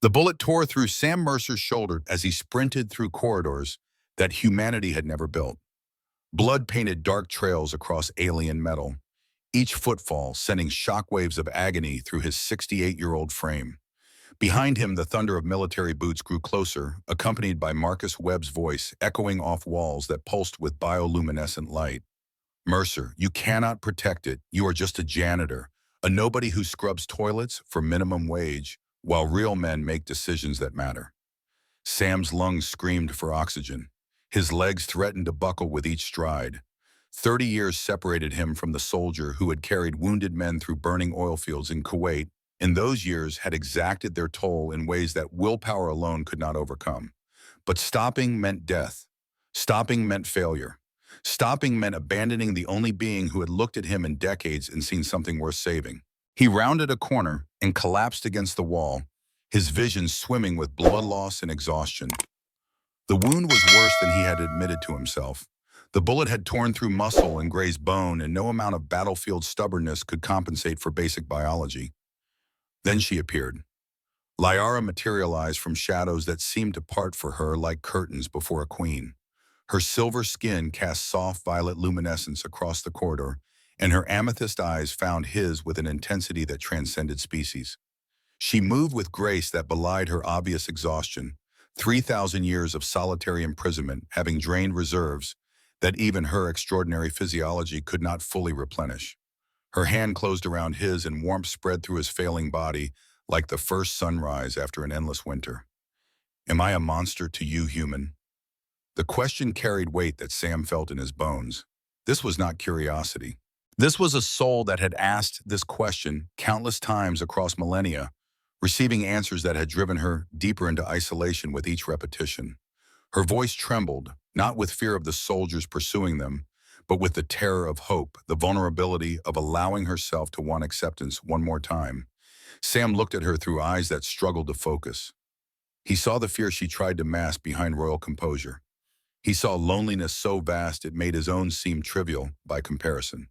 The bullet tore through Sam Mercer's shoulder as he sprinted through corridors that humanity had never built. Blood painted dark trails across alien metal, each footfall sending shockwaves of agony through his 68-year-old frame. Behind him, the thunder of military boots grew closer, accompanied by Marcus Webb's voice echoing off walls that pulsed with bioluminescent light. Mercer, you cannot protect it. You are just a janitor, a nobody who scrubs toilets for minimum wage, while real men make decisions that matter. Sam's lungs screamed for oxygen. His legs threatened to buckle with each stride. 30 years separated him from the soldier who had carried wounded men through burning oil fields in Kuwait. In those years had exacted their toll in ways that willpower alone could not overcome. But stopping meant death. Stopping meant failure. Stopping meant abandoning the only being who had looked at him in decades and seen something worth saving. He rounded a corner and collapsed against the wall, his vision swimming with blood loss and exhaustion. The wound was worse than he had admitted to himself. The bullet had torn through muscle and grazed bone, and no amount of battlefield stubbornness could compensate for basic biology. Then she appeared. Liara materialized from shadows that seemed to part for her like curtains before a queen. Her silver skin cast soft violet luminescence across the corridor, and her amethyst eyes found his with an intensity that transcended species. She moved with grace that belied her obvious exhaustion, 3,000 years of solitary imprisonment having drained reserves that even her extraordinary physiology could not fully replenish. Her hand closed around his and warmth spread through his failing body like the first sunrise after an endless winter. Am I a monster to you, human? The question carried weight that Sam felt in his bones. This was not curiosity. This was a soul that had asked this question countless times across millennia, receiving answers that had driven her deeper into isolation with each repetition. Her voice trembled, not with fear of the soldiers pursuing them, but with the terror of hope, the vulnerability of allowing herself to want acceptance one more time. Sam looked at her through eyes that struggled to focus. He saw the fear she tried to mask behind royal composure. He saw loneliness so vast it made his own seem trivial by comparison.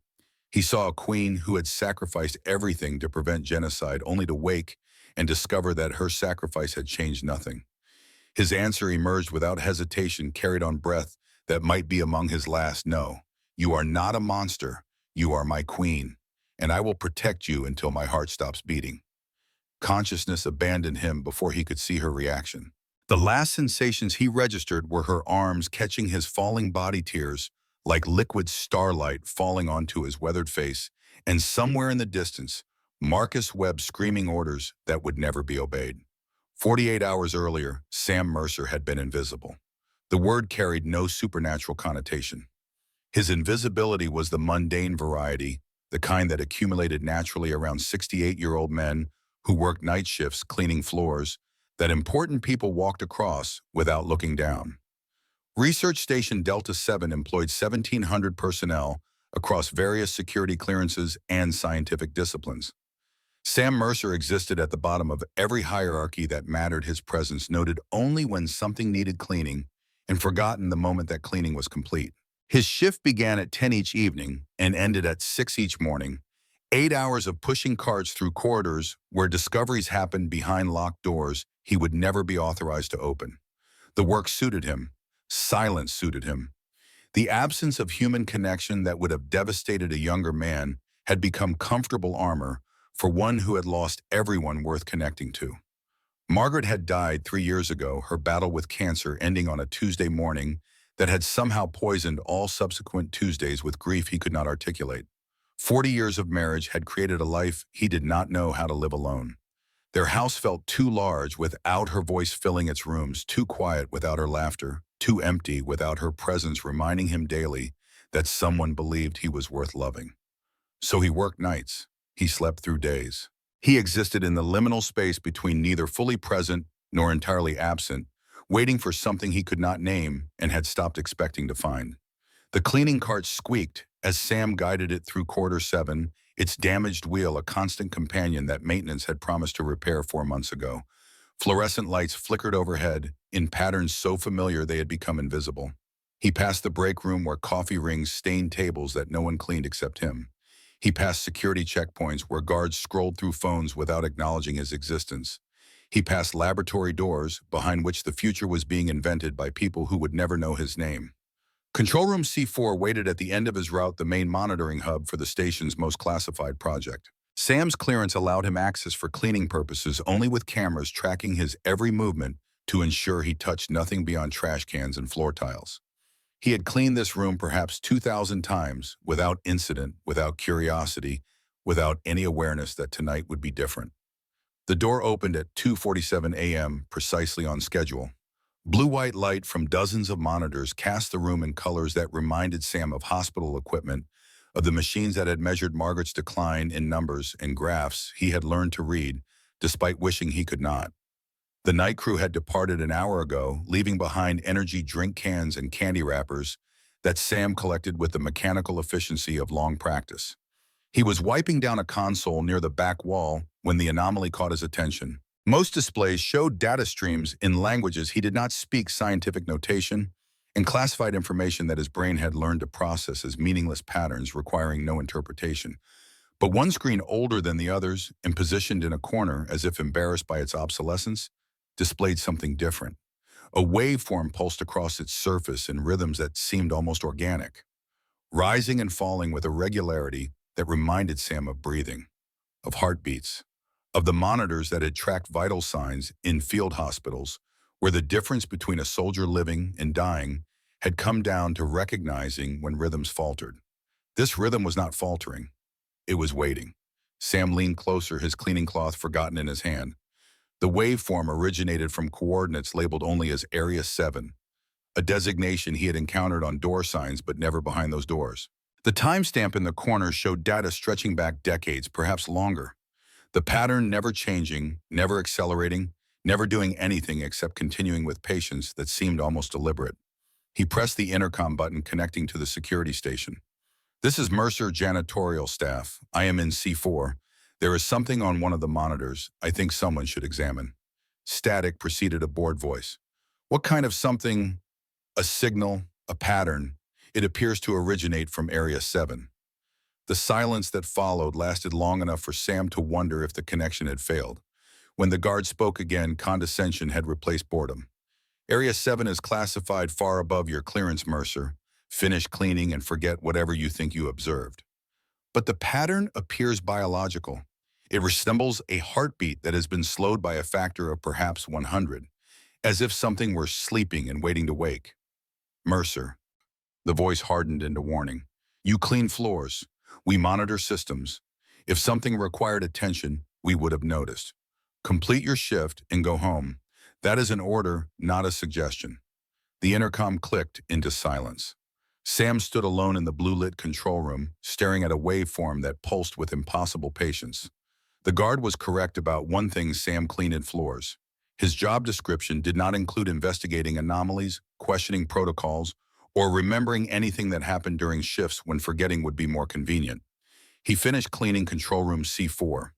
He saw a queen who had sacrificed everything to prevent genocide, only to wake and discover that her sacrifice had changed nothing. His answer emerged without hesitation, carried on breath that might be among his last. No, you are not a monster. You are my queen, and I will protect you until my heart stops beating. Consciousness abandoned him before he could see her reaction. The last sensations he registered were her arms catching his falling body, tears like liquid starlight falling onto his weathered face, and somewhere in the distance, Marcus Webb screaming orders that would never be obeyed. 48 hours earlier, Sam Mercer had been invisible. The word carried no supernatural connotation. His invisibility was the mundane variety, the kind that accumulated naturally around 68-year-old men who worked night shifts cleaning floors that important people walked across without looking down. Research Station Delta 7 employed 1,700 personnel across various security clearances and scientific disciplines. Sam Mercer existed at the bottom of every hierarchy that mattered, his presence noted only when something needed cleaning and forgotten the moment that cleaning was complete. His shift began at 10 each evening and ended at 6 each morning, 8 hours of pushing carts through corridors where discoveries happened behind locked doors he would never be authorized to open. The work suited him. Silence suited him. The absence of human connection that would have devastated a younger man had become comfortable armor for one who had lost everyone worth connecting to. Margaret had died 3 years ago, her battle with cancer ending on a Tuesday morning that had somehow poisoned all subsequent Tuesdays with grief he could not articulate. 40 years of marriage had created a life he did not know how to live alone. Their house felt too large without her voice filling its rooms, too quiet without her laughter, too empty without her presence reminding him daily that someone believed he was worth loving. So he worked nights. He slept through days. He existed in the liminal space between neither fully present nor entirely absent, waiting for something he could not name and had stopped expecting to find. The cleaning cart squeaked as Sam guided it through quarter 7, its damaged wheel a constant companion that maintenance had promised to repair 4 months ago. Fluorescent lights flickered overhead in patterns so familiar they had become invisible. He passed the break room where coffee rings stained tables that no one cleaned except him. He passed security checkpoints where guards scrolled through phones without acknowledging his existence. He passed laboratory doors, behind which the future was being invented by people who would never know his name. Control Room C4 waited at the end of his route, the main monitoring hub for the station's most classified project. Sam's clearance allowed him access for cleaning purposes only with cameras tracking his every movement to ensure he touched nothing beyond trash cans and floor tiles. He had cleaned this room perhaps 2,000 times without incident, without curiosity, without any awareness that tonight would be different. The door opened at 2:47 a.m., precisely on schedule. Blue-white light from dozens of monitors cast the room in colors that reminded Sam of hospital equipment, of the machines that had measured Margaret's decline in numbers and graphs he had learned to read, despite wishing he could not. The night crew had departed an hour ago, leaving behind energy drink cans and candy wrappers that Sam collected with the mechanical efficiency of long practice. He was wiping down a console near the back wall when the anomaly caught his attention. Most displays showed data streams in languages he did not speak, scientific notation, and classified information that his brain had learned to process as meaningless patterns requiring no interpretation. But one screen, older than the others and positioned in a corner as if embarrassed by its obsolescence, displayed something different. A waveform pulsed across its surface in rhythms that seemed almost organic, rising and falling with a regularity that reminded Sam of breathing, of heartbeats, of the monitors that had tracked vital signs in field hospitals, where the difference between a soldier living and dying had come down to recognizing when rhythms faltered. This rhythm was not faltering. It was waiting. Sam leaned closer, his cleaning cloth forgotten in his hand. The waveform originated from coordinates labeled only as Area 7, a designation he had encountered on door signs but never behind those doors. The timestamp in the corner showed data stretching back decades, perhaps longer. The pattern never changing, never accelerating, never doing anything except continuing with patience that seemed almost deliberate. He pressed the intercom button connecting to the security station. "This is Mercer janitorial staff. I am in C4. There is something on one of the monitors I think someone should examine." Static preceded a bored voice. "What kind of something?" "A signal, a pattern. It appears to originate from Area 7. The silence that followed lasted long enough for Sam to wonder if the connection had failed. When the guard spoke again, condescension had replaced boredom. "Area 7 is classified far above your clearance, Mercer. Finish cleaning and forget whatever you think you observed." But the pattern appears biological. It resembles a heartbeat that has been slowed by a factor of perhaps 100, as if something were sleeping and waiting to wake. "Mercer." The voice hardened into warning. "You clean floors. We monitor systems. If something required attention, we would have noticed. Complete your shift and go home. That is an order, not a suggestion." The intercom clicked into silence. Sam stood alone in the blue-lit control room, staring at a waveform that pulsed with impossible patience. The guard was correct about one thing: Sam cleaned floors. His job description did not include investigating anomalies, questioning protocols, or remembering anything that happened during shifts when forgetting would be more convenient. He finished cleaning Control Room C4.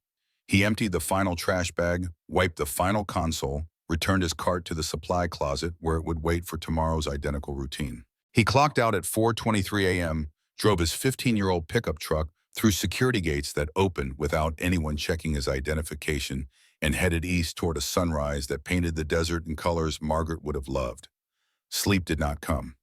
He emptied the final trash bag, wiped the final console, returned his cart to the supply closet where it would wait for tomorrow's identical routine. He clocked out at 4:23 a.m., drove his 15-year-old pickup truck through security gates that opened without anyone checking his identification, and headed east toward a sunrise that painted the desert in colors Margaret would have loved. Sleep did not come.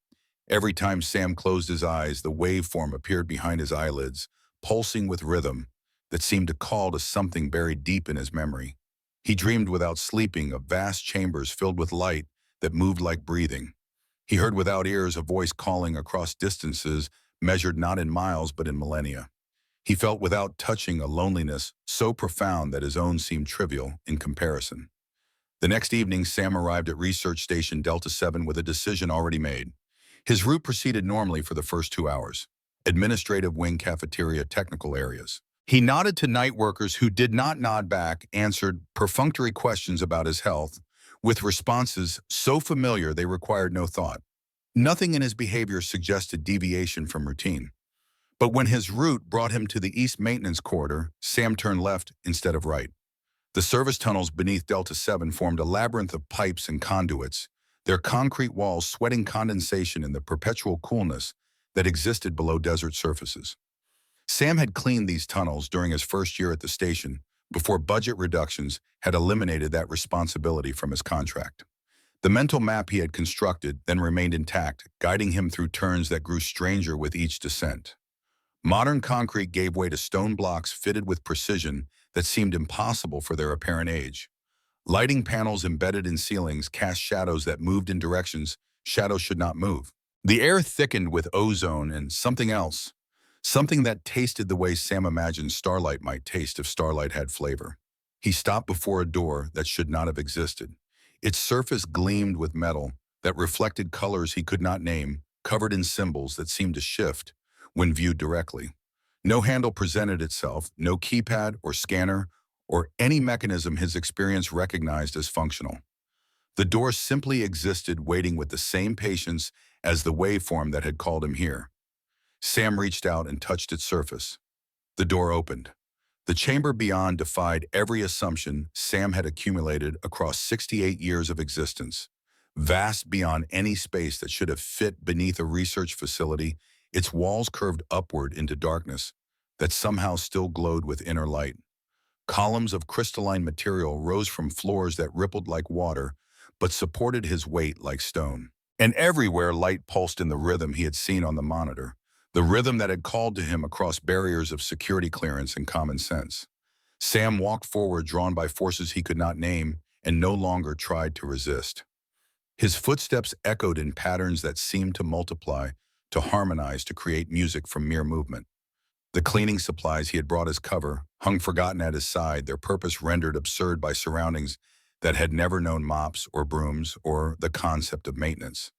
Every time Sam closed his eyes, the waveform appeared behind his eyelids, pulsing with rhythm that seemed to call to something buried deep in his memory. He dreamed without sleeping of vast chambers filled with light that moved like breathing. He heard without ears a voice calling across distances measured not in miles but in millennia. He felt without touching a loneliness so profound that his own seemed trivial in comparison. The next evening, Sam arrived at Research Station Delta 7 with a decision already made. His route proceeded normally for the first 2 hours. Administrative wing, cafeteria, technical areas. He nodded to night workers who did not nod back, answered perfunctory questions about his health, with responses so familiar they required no thought. Nothing in his behavior suggested deviation from routine. But when his route brought him to the East Maintenance Corridor, Sam turned left instead of right. The service tunnels beneath Delta 7 formed a labyrinth of pipes and conduits, their concrete walls sweating condensation in the perpetual coolness that existed below desert surfaces. Sam had cleaned these tunnels during his first year at the station, before budget reductions had eliminated that responsibility from his contract. The mental map he had constructed then remained intact, guiding him through turns that grew stranger with each descent. Modern concrete gave way to stone blocks fitted with precision that seemed impossible for their apparent age. Lighting panels embedded in ceilings cast shadows that moved in directions shadows should not move. The air thickened with ozone and something else, something that tasted the way Sam imagined starlight might taste if starlight had flavor. He stopped before a door that should not have existed. Its surface gleamed with metal that reflected colors he could not name, covered in symbols that seemed to shift when viewed directly. No handle presented itself, no keypad or scanner or any mechanism his experience recognized as functional. The door simply existed, waiting with the same patience as the waveform that had called him here. Sam reached out and touched its surface. The door opened. The chamber beyond defied every assumption Sam had accumulated across 68 years of existence. Vast beyond any space that should have fit beneath a research facility, its walls curved upward into darkness that somehow still glowed with inner light. Columns of crystalline material rose from floors that rippled like water, but supported his weight like stone. And everywhere light pulsed in the rhythm he had seen on the monitor, the rhythm that had called to him across barriers of security clearance and common sense. Sam walked forward, drawn by forces he could not name, and no longer tried to resist. His footsteps echoed in patterns that seemed to multiply, to harmonize, to create music from mere movement. The cleaning supplies he had brought as cover hung forgotten at his side, their purpose rendered absurd by surroundings that had never known mops or brooms or the concept of maintenance.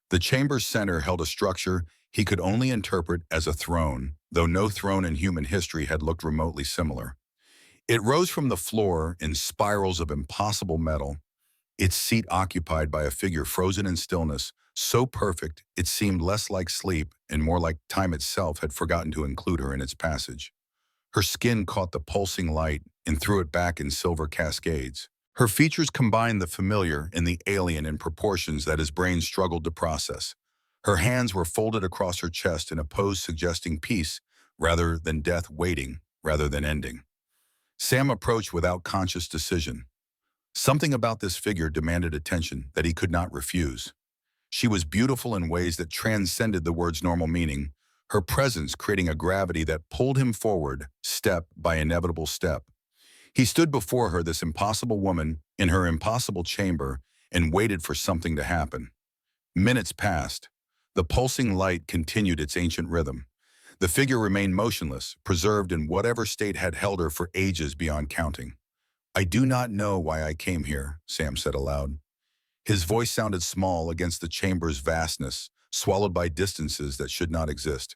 The chamber's center held a structure he could only interpret as a throne, though no throne in human history had looked remotely similar. It rose from the floor in spirals of impossible metal, its seat occupied by a figure frozen in stillness, so perfect it seemed less like sleep and more like time itself had forgotten to include her in its passage. Her skin caught the pulsing light and threw it back in silver cascades. Her features combined the familiar and the alien in proportions that his brain struggled to process. Her hands were folded across her chest in a pose suggesting peace rather than death, waiting rather than ending. Sam approached without conscious decision. Something about this figure demanded attention that he could not refuse. She was beautiful in ways that transcended the word's normal meaning, her presence creating a gravity that pulled him forward, step by inevitable step. He stood before her, this impossible woman, in her impossible chamber, and waited for something to happen. Minutes passed. The pulsing light continued its ancient rhythm. The figure remained motionless, preserved in whatever state had held her for ages beyond counting. "I do not know why I came here," Sam said aloud. His voice sounded small against the chamber's vastness, swallowed by distances that should not exist.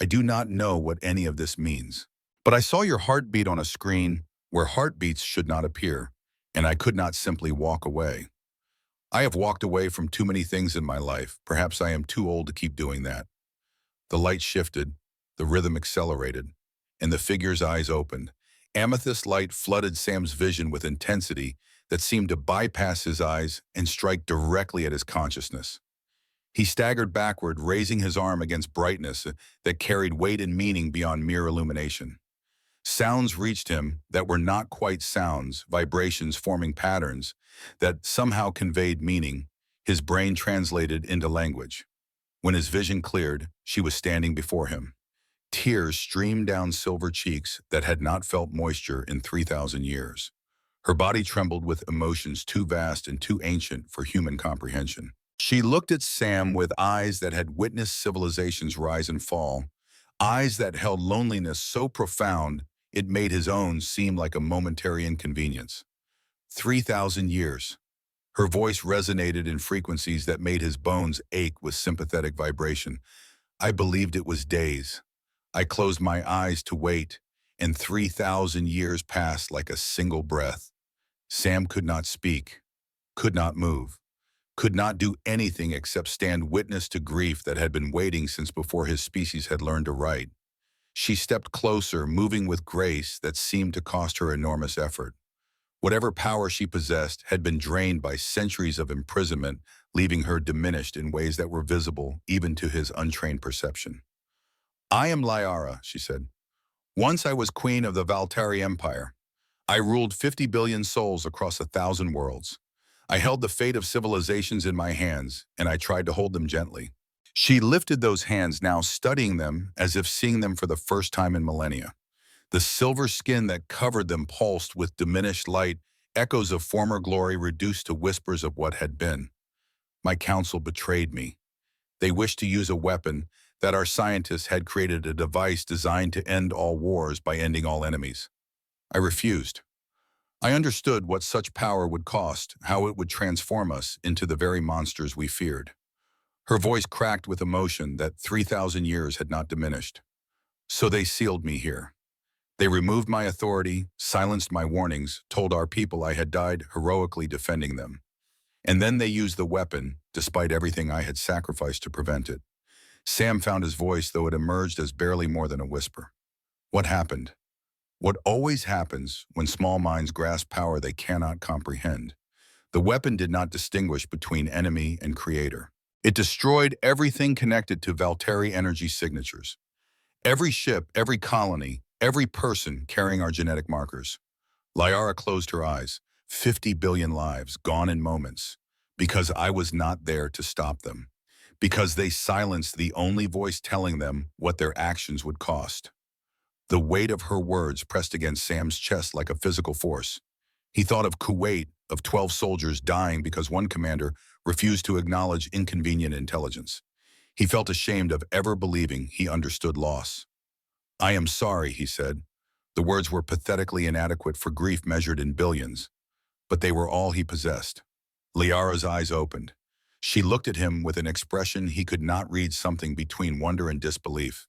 "I do not know what any of this means. But I saw your heartbeat on a screen where heartbeats should not appear, and I could not simply walk away. I have walked away from too many things in my life. Perhaps I am too old to keep doing that." The light shifted, the rhythm accelerated, and the figure's eyes opened. Amethyst light flooded Sam's vision with intensity that seemed to bypass his eyes and strike directly at his consciousness. He staggered backward, raising his arm against brightness that carried weight and meaning beyond mere illumination. Sounds reached him that were not quite sounds, vibrations forming patterns that somehow conveyed meaning, his brain translated into language. When his vision cleared, she was standing before him. Tears streamed down silver cheeks that had not felt moisture in 3,000 years. Her body trembled with emotions too vast and too ancient for human comprehension. She looked at Sam with eyes that had witnessed civilizations rise and fall, eyes that held loneliness so profound it made his own seem like a momentary inconvenience. 3,000 years. Her voice resonated in frequencies that made his bones ache with sympathetic vibration. "I believed it was days. I closed my eyes to wait, and 3,000 years passed like a single breath." Sam could not speak, could not move, could not do anything except stand witness to grief that had been waiting since before his species had learned to write. She stepped closer, moving with grace that seemed to cost her enormous effort. Whatever power she possessed had been drained by centuries of imprisonment, leaving her diminished in ways that were visible even to his untrained perception. "I am Lyara," she said. "Once I was queen of the Valtari Empire. I ruled 50 billion souls across 1,000 worlds. I held the fate of civilizations in my hands, and I tried to hold them gently. She lifted those hands, now studying them as if seeing them for the first time in millennia. The silver skin that covered them pulsed with diminished light, echoes of former glory reduced to whispers of what had been. My counsel betrayed me. They wished to use a weapon, that our scientists had created a device designed to end all wars by ending all enemies. I refused. I understood what such power would cost, how it would transform us into the very monsters we feared. Her voice cracked with emotion that 3,000 years had not diminished. So they sealed me here. They removed my authority, silenced my warnings, told our people I had died heroically defending them. And then they used the weapon, despite everything I had sacrificed to prevent it. Sam found his voice, though it emerged as barely more than a whisper. What happened? What always happens when small minds grasp power they cannot comprehend. The weapon did not distinguish between enemy and creator. It destroyed everything connected to Valtteri energy signatures. Every ship, every colony, every person carrying our genetic markers. Liara closed her eyes. 50 billion lives gone in moments. Because I was not there to stop them. Because they silenced the only voice telling them what their actions would cost. The weight of her words pressed against Sam's chest like a physical force. He thought of Kuwait, of 12 soldiers dying because one commander refused to acknowledge inconvenient intelligence. He felt ashamed of ever believing he understood loss. I am sorry, he said. The words were pathetically inadequate for grief measured in billions, but they were all he possessed. Liara's eyes opened. She looked at him with an expression he could not read, something between wonder and disbelief.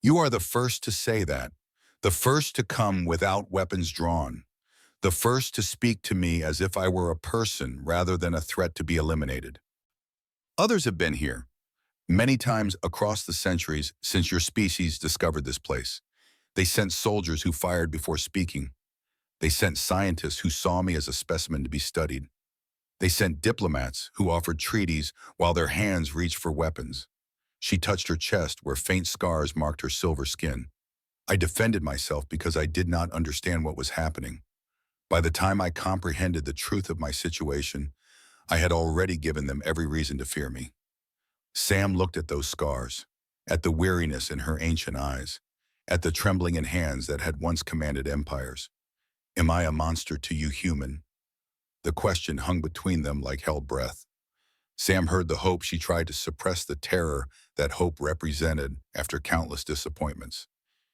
You are the first to say that, the first to come without weapons drawn, the first to speak to me as if I were a person rather than a threat to be eliminated. Others have been here, many times across the centuries since your species discovered this place. They sent soldiers who fired before speaking. They sent scientists who saw me as a specimen to be studied. They sent diplomats who offered treaties while their hands reached for weapons. She touched her chest where faint scars marked her silver skin. I defended myself because I did not understand what was happening. By the time I comprehended the truth of my situation, I had already given them every reason to fear me. Sam looked at those scars, at the weariness in her ancient eyes, at the trembling in hands that had once commanded empires. Am I a monster to you, human? The question hung between them like held breath. Sam heard the hope she tried to suppress, the terror that hope represented after countless disappointments.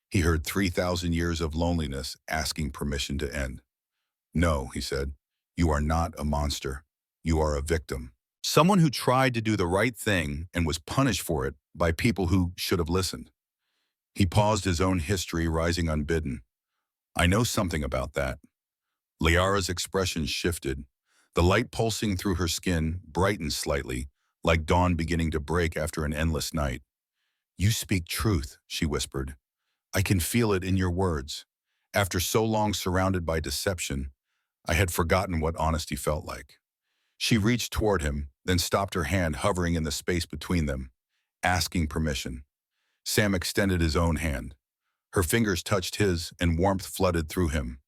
He heard 3,000 years of loneliness asking permission to end. No, he said, you are not a monster. You are a victim. Someone who tried to do the right thing and was punished for it by people who should have listened. He paused, his own history rising unbidden. I know something about that. Liara's expression shifted. The light pulsing through her skin brightened slightly, like dawn beginning to break after an endless night. You speak truth, she whispered. I can feel it in your words. After so long surrounded by deception, I had forgotten what honesty felt like. She reached toward him, then stopped, her hand hovering in the space between them, asking permission. Sam extended his own hand. Her fingers touched his, and warmth flooded through him.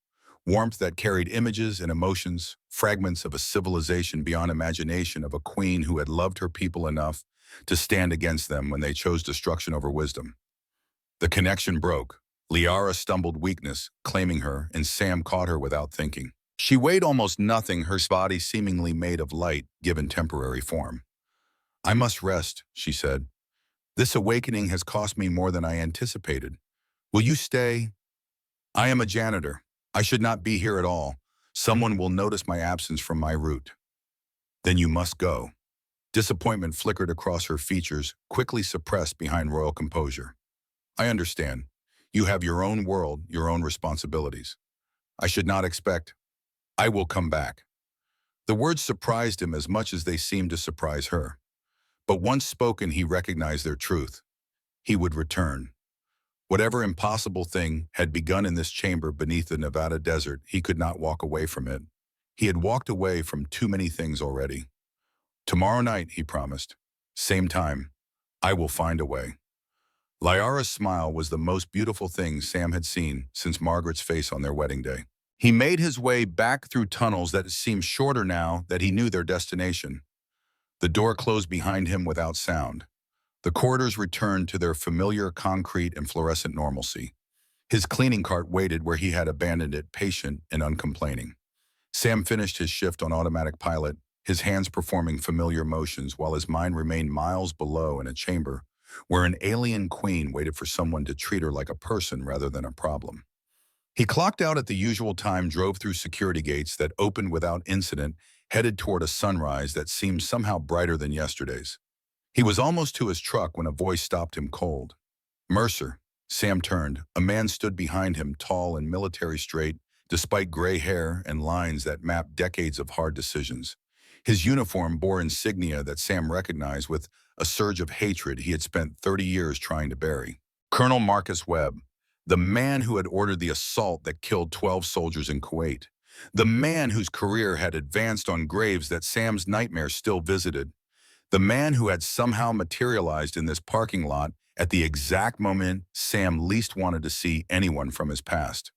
Warmth that carried images and emotions, fragments of a civilization beyond imagination, of a queen who had loved her people enough to stand against them when they chose destruction over wisdom. The connection broke. Liara stumbled, weakness claiming her, and Sam caught her without thinking. She weighed almost nothing, her body seemingly made of light given temporary form. I must rest, she said. This awakening has cost me more than I anticipated. Will you stay? I am a janitor. I should not be here at all. Someone will notice my absence from my route. Then you must go. Disappointment flickered across her features, quickly suppressed behind royal composure. I understand. You have your own world, your own responsibilities. I should not expect. I will come back. The words surprised him as much as they seemed to surprise her. But once spoken, he recognized their truth. He would return. Whatever impossible thing had begun in this chamber beneath the Nevada desert, he could not walk away from it. He had walked away from too many things already. Tomorrow night, he promised. Same time. I will find a way. Liara's smile was the most beautiful thing Sam had seen since Margaret's face on their wedding day. He made his way back through tunnels that seemed shorter now that he knew their destination. The door closed behind him without sound. The corridors returned to their familiar concrete and fluorescent normalcy. His cleaning cart waited where he had abandoned it, patient and uncomplaining. Sam finished his shift on automatic pilot, his hands performing familiar motions while his mind remained miles below in a chamber where an alien queen waited for someone to treat her like a person rather than a problem. He clocked out at the usual time, drove through security gates that opened without incident, headed toward a sunrise that seemed somehow brighter than yesterday's. He was almost to his truck when a voice stopped him cold. Mercer. Sam turned. A man stood behind him, tall and military straight, despite gray hair and lines that mapped decades of hard decisions. His uniform bore insignia that Sam recognized with a surge of hatred he had spent 30 years trying to bury. Colonel Marcus Webb, the man who had ordered the assault that killed 12 soldiers in Kuwait. The man whose career had advanced on graves that Sam's nightmares still visited. The man who had somehow materialized in this parking lot at the exact moment Sam least wanted to see anyone from his past.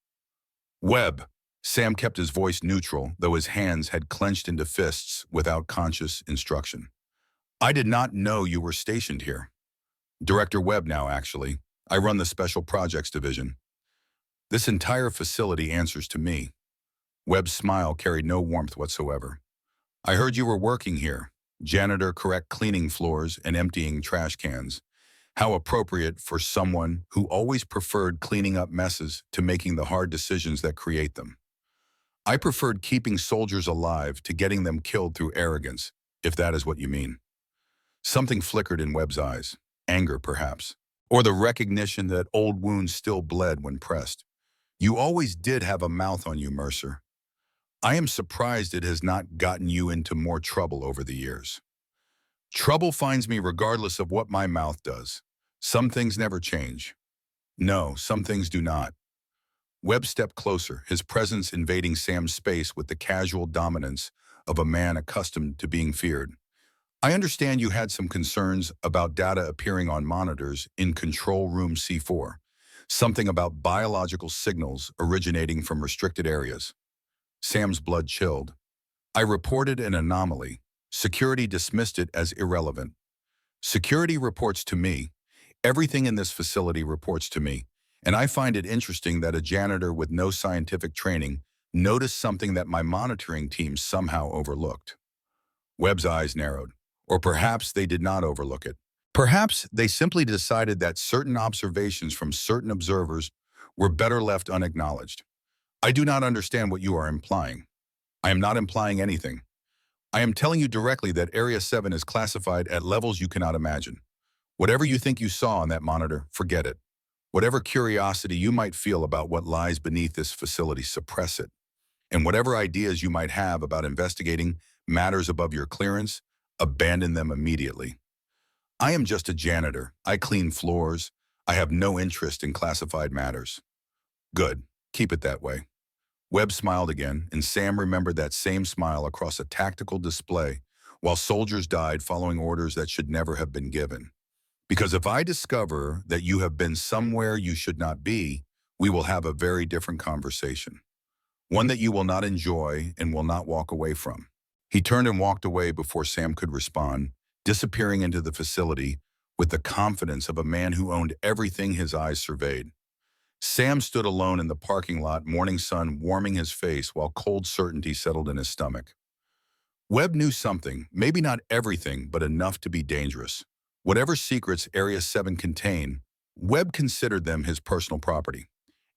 Webb. Sam kept his voice neutral, though his hands had clenched into fists without conscious instruction. I did not know you were stationed here. Director Webb now, actually. I run the Special Projects Division. This entire facility answers to me. Webb's smile carried no warmth whatsoever. I heard you were working here. Janitor, correct, cleaning floors and emptying trash cans. How appropriate for someone who always preferred cleaning up messes to making the hard decisions that create them. I preferred keeping soldiers alive to getting them killed through arrogance, if that is what you mean. Something flickered in Webb's eyes. Anger, perhaps. Or the recognition that old wounds still bled when pressed. You always did have a mouth on you, Mercer. I am surprised it has not gotten you into more trouble over the years. Trouble finds me regardless of what my mouth does. Some things never change. No, some things do not. Webb stepped closer, his presence invading Sam's space with the casual dominance of a man accustomed to being feared. I understand you had some concerns about data appearing on monitors in Control Room C4. Something about biological signals originating from restricted areas. Sam's blood chilled. I reported an anomaly. Security dismissed it as irrelevant. Security reports to me. Everything in this facility reports to me. And I find it interesting that a janitor with no scientific training noticed something that my monitoring team somehow overlooked. Webb's eyes narrowed. Or perhaps they did not overlook it. Perhaps they simply decided that certain observations from certain observers were better left unacknowledged. I do not understand what you are implying. I am not implying anything. I am telling you directly that Area 7 is classified at levels you cannot imagine. Whatever you think you saw on that monitor, forget it. Whatever curiosity you might feel about what lies beneath this facility, suppress it. And whatever ideas you might have about investigating matters above your clearance, abandon them immediately. I am just a janitor. I clean floors. I have no interest in classified matters. Good. Keep it that way. Webb smiled again, and Sam remembered that same smile across a tactical display while soldiers died following orders that should never have been given. Because if I discover that you have been somewhere you should not be, we will have a very different conversation. One that you will not enjoy and will not walk away from. He turned and walked away before Sam could respond, disappearing into the facility with the confidence of a man who owned everything his eyes surveyed. Sam stood alone in the parking lot, morning sun warming his face while cold certainty settled in his stomach. Webb knew something, maybe not everything, but enough to be dangerous. Whatever secrets Area 7 contained, Webb considered them his personal property.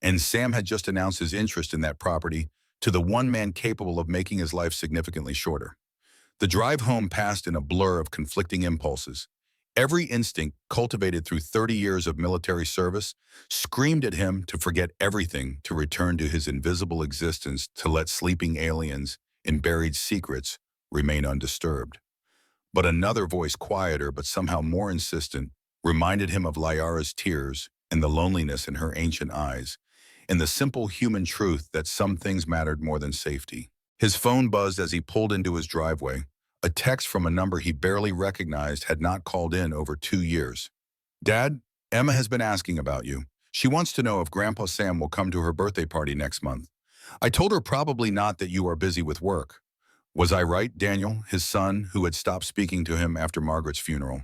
And Sam had just announced his interest in that property to the one man capable of making his life significantly shorter. The drive home passed in a blur of conflicting impulses. Every instinct, cultivated through 30 years of military service, screamed at him to forget everything, to return to his invisible existence, to let sleeping aliens and buried secrets remain undisturbed. But another voice, quieter but somehow more insistent, reminded him of Lyara's tears and the loneliness in her ancient eyes, and the simple human truth that some things mattered more than safety. His phone buzzed as he pulled into his driveway. A text from a number he barely recognized had not called in over 2 years. Dad, Emma has been asking about you. She wants to know if Grandpa Sam will come to her birthday party next month. I told her probably not that you are busy with work. Was I right, Daniel, his son, who had stopped speaking to him after Margaret's funeral?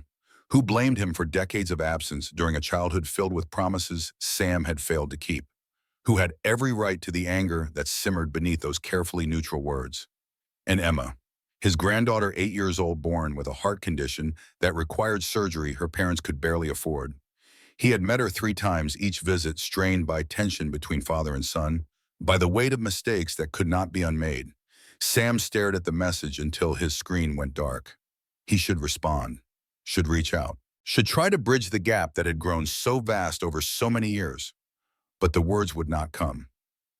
Who blamed him for decades of absence during a childhood filled with promises Sam had failed to keep? Who had every right to the anger that simmered beneath those carefully neutral words? And Emma, his granddaughter 8 years old, born with a heart condition that required surgery her parents could barely afford. He had met her 3 times, each visit strained by tension between father and son, by the weight of mistakes that could not be unmade. Sam stared at the message until his screen went dark. He should respond, should reach out, should try to bridge the gap that had grown so vast over so many years. But the words would not come.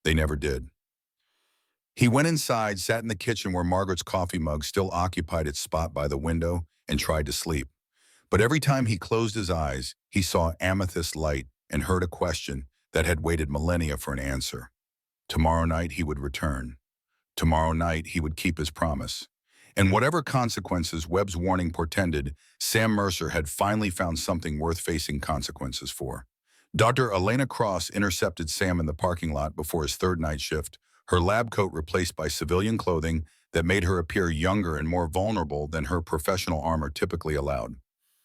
They never did. He went inside, sat in the kitchen where Margaret's coffee mug still occupied its spot by the window, and tried to sleep. But every time he closed his eyes, he saw amethyst light and heard a question that had waited millennia for an answer. Tomorrow night he would return. Tomorrow night he would keep his promise. And whatever consequences Webb's warning portended, Sam Mercer had finally found something worth facing consequences for. Dr. Elena Cross intercepted Sam in the parking lot before his third night shift, her lab coat replaced by civilian clothing that made her appear younger and more vulnerable than her professional armor typically allowed.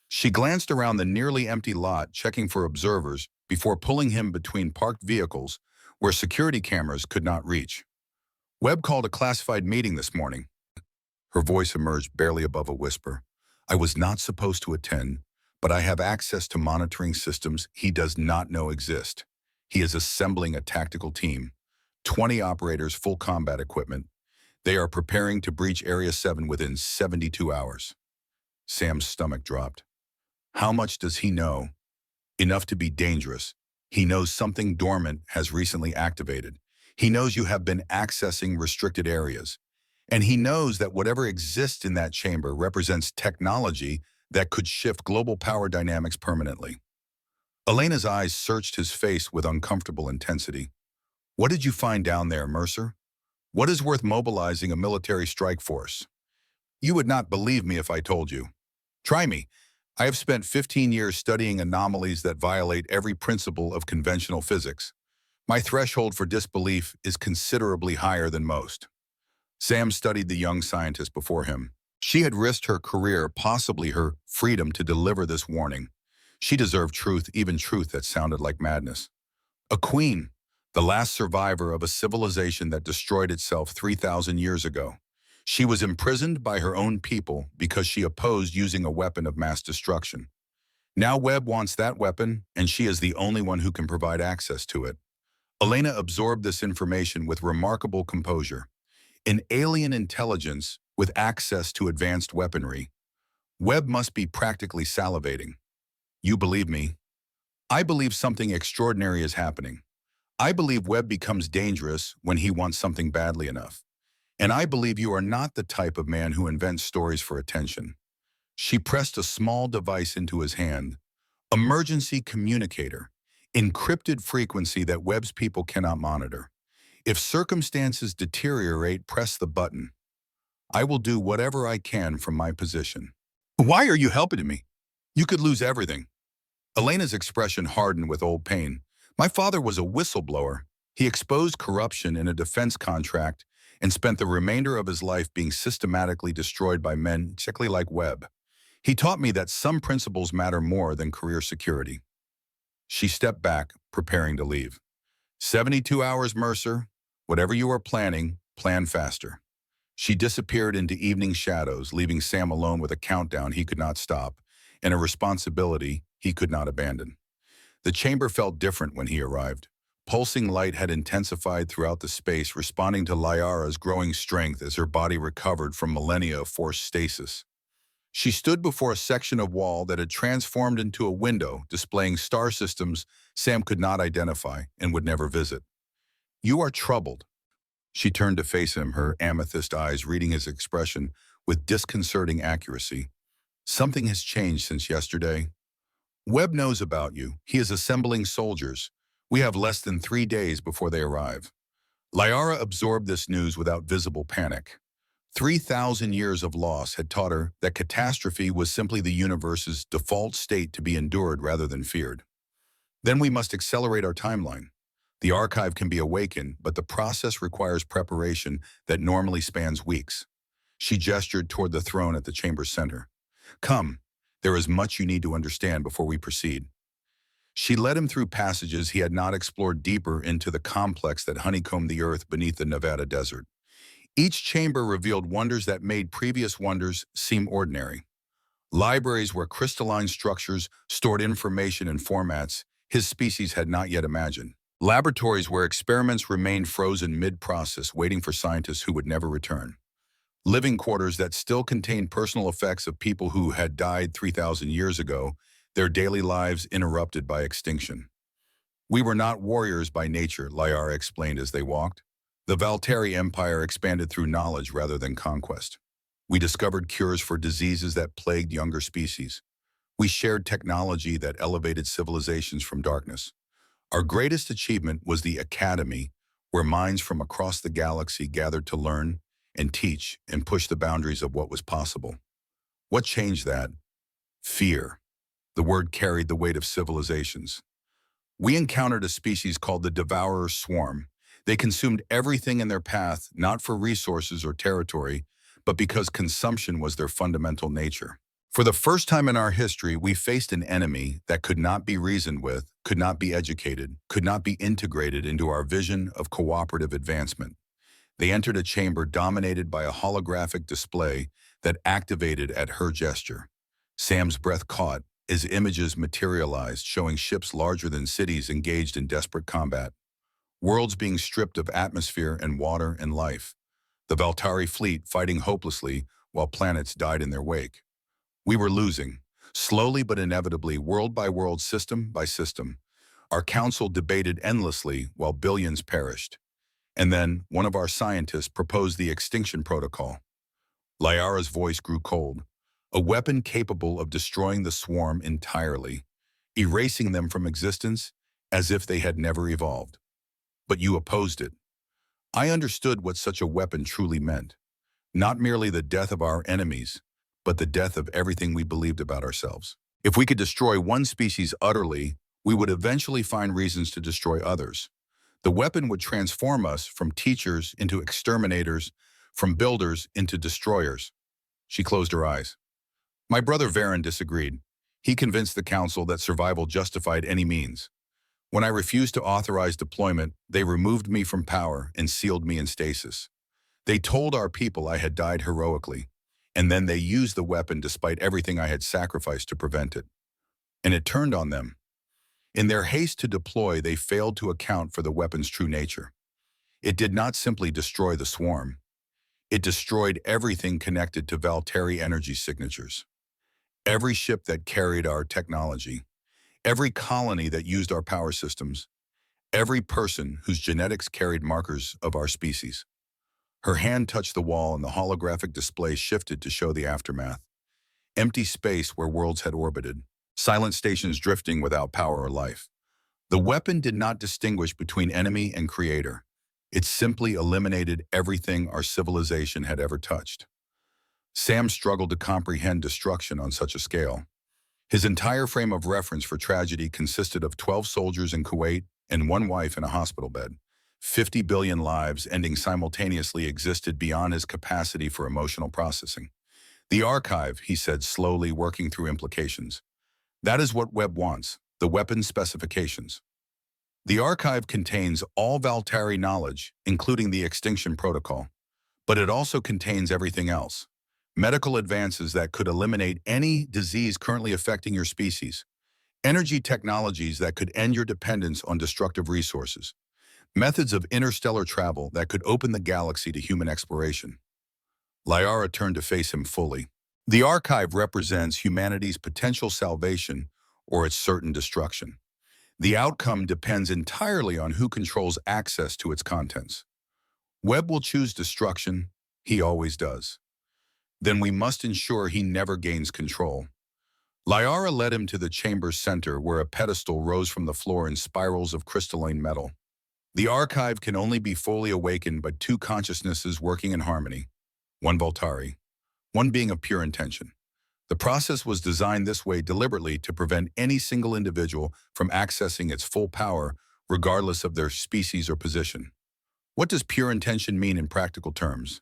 She glanced around the nearly empty lot, checking for observers, before pulling him between parked vehicles where security cameras could not reach. Webb called a classified meeting this morning. Her voice emerged barely above a whisper. I was not supposed to attend, but I have access to monitoring systems he does not know exist. He is assembling a tactical team. 20 operators, full combat equipment. They are preparing to breach Area 7 within 72 hours. Sam's stomach dropped. How much does he know? Enough to be dangerous. He knows something dormant has recently activated. He knows you have been accessing restricted areas. And he knows that whatever exists in that chamber represents technology that could shift global power dynamics permanently. Elena's eyes searched his face with uncomfortable intensity. What did you find down there, Mercer? What is worth mobilizing a military strike force? You would not believe me if I told you. Try me. I have spent 15 years studying anomalies that violate every principle of conventional physics. My threshold for disbelief is considerably higher than most. Sam studied the young scientist before him. She had risked her career, possibly her freedom, to deliver this warning. She deserved truth, even truth that sounded like madness. A queen, the last survivor of a civilization that destroyed itself 3,000 years ago. She was imprisoned by her own people because she opposed using a weapon of mass destruction. Now Webb wants that weapon, and she is the only one who can provide access to it. Elena absorbed this information with remarkable composure. An alien intelligence with access to advanced weaponry. Webb must be practically salivating. You believe me? I believe something extraordinary is happening. I believe Webb becomes dangerous when he wants something badly enough. And I believe you are not the type of man who invents stories for attention. She pressed a small device into his hand. Emergency communicator. Encrypted frequency that Webb's people cannot monitor. If circumstances deteriorate, press the button. I will do whatever I can from my position. Why are you helping me? You could lose everything. Elena's expression hardened with old pain. My father was a whistleblower. He exposed corruption in a defense contract and spent the remainder of his life being systematically destroyed by men exactly like Webb. He taught me that some principles matter more than career security. She stepped back, preparing to leave. 72 hours, Mercer. Whatever you are planning, plan faster. She disappeared into evening shadows, leaving Sam alone with a countdown he could not stop and a responsibility he could not abandon. The chamber felt different when he arrived. Pulsing light had intensified throughout the space, responding to Lyara's growing strength as her body recovered from millennia of forced stasis. She stood before a section of wall that had transformed into a window displaying star systems Sam could not identify and would never visit. You are troubled. She turned to face him, her amethyst eyes reading his expression with disconcerting accuracy. Something has changed since yesterday. Webb knows about you. He is assembling soldiers. We have less than 3 days before they arrive. Lyara absorbed this news without visible panic. 3,000 years of loss had taught her that catastrophe was simply the universe's default state to be endured rather than feared. Then we must accelerate our timeline. The archive can be awakened, but the process requires preparation that normally spans weeks. She gestured toward the throne at the chamber's center. Come, there is much you need to understand before we proceed. She led him through passages he had not explored deeper into the complex that honeycombed the earth beneath the Nevada desert. Each chamber revealed wonders that made previous wonders seem ordinary. Libraries where crystalline structures stored information in formats his species had not yet imagined. Laboratories where experiments remained frozen mid-process, waiting for scientists who would never return. Living quarters that still contained personal effects of people who had died 3,000 years ago, their daily lives interrupted by extinction. We were not warriors by nature, Lyara explained as they walked. The Valteri Empire expanded through knowledge rather than conquest. We discovered cures for diseases that plagued younger species. We shared technology that elevated civilizations from darkness. Our greatest achievement was the Academy, where minds from across the galaxy gathered to learn and teach and push the boundaries of what was possible. What changed that? Fear. The word carried the weight of civilizations. We encountered a species called the Devourer Swarm. They consumed everything in their path, not for resources or territory, but because consumption was their fundamental nature. For the first time in our history, we faced an enemy that could not be reasoned with, could not be educated, could not be integrated into our vision of cooperative advancement. They entered a chamber dominated by a holographic display that activated at her gesture. Sam's breath caught as images materialized, showing ships larger than cities engaged in desperate combat. Worlds being stripped of atmosphere and water and life. The Valtari fleet fighting hopelessly while planets died in their wake. We were losing, slowly but inevitably, world by world, system by system. Our council debated endlessly while billions perished. And then one of our scientists proposed the extinction protocol. Lyara's voice grew cold. A weapon capable of destroying the swarm entirely, erasing them from existence as if they had never evolved. But you opposed it. I understood what such a weapon truly meant. Not merely the death of our enemies, but the death of everything we believed about ourselves. If we could destroy one species utterly, we would eventually find reasons to destroy others. The weapon would transform us from teachers into exterminators, from builders into destroyers. She closed her eyes. My brother Varen disagreed. He convinced the council that survival justified any means. When I refused to authorize deployment, they removed me from power and sealed me in stasis. They told our people I had died heroically, and then they used the weapon despite everything I had sacrificed to prevent it. And it turned on them. In their haste to deploy, they failed to account for the weapon's true nature. It did not simply destroy the swarm. It destroyed everything connected to Valteri energy signatures. Every ship that carried our technology, every colony that used our power systems, every person whose genetics carried markers of our species. Her hand touched the wall and the holographic display shifted to show the aftermath. Empty space where worlds had orbited, silent stations drifting without power or life. The weapon did not distinguish between enemy and creator. It simply eliminated everything our civilization had ever touched. Sam struggled to comprehend destruction on such a scale. His entire frame of reference for tragedy consisted of 12 soldiers in Kuwait and one wife in a hospital bed. 50 billion lives ending simultaneously existed beyond his capacity for emotional processing. The archive, he said slowly, working through implications. That is what Webb wants, the weapon specifications. The archive contains all Valtari knowledge, including the extinction protocol, but it also contains everything else. Medical advances that could eliminate any disease currently affecting your species. Energy technologies that could end your dependence on destructive resources. Methods of interstellar travel that could open the galaxy to human exploration. Lyara turned to face him fully. The archive represents humanity's potential salvation or its certain destruction. The outcome depends entirely on who controls access to its contents. Webb will choose destruction. He always does. Then we must ensure he never gains control. Lyara led him to the chamber's center where a pedestal rose from the floor in spirals of crystalline metal. The archive can only be fully awakened by two consciousnesses working in harmony. One Valtari, one being of pure intention. The process was designed this way deliberately to prevent any single individual from accessing its full power regardless of their species or position. What does pure intention mean in practical terms?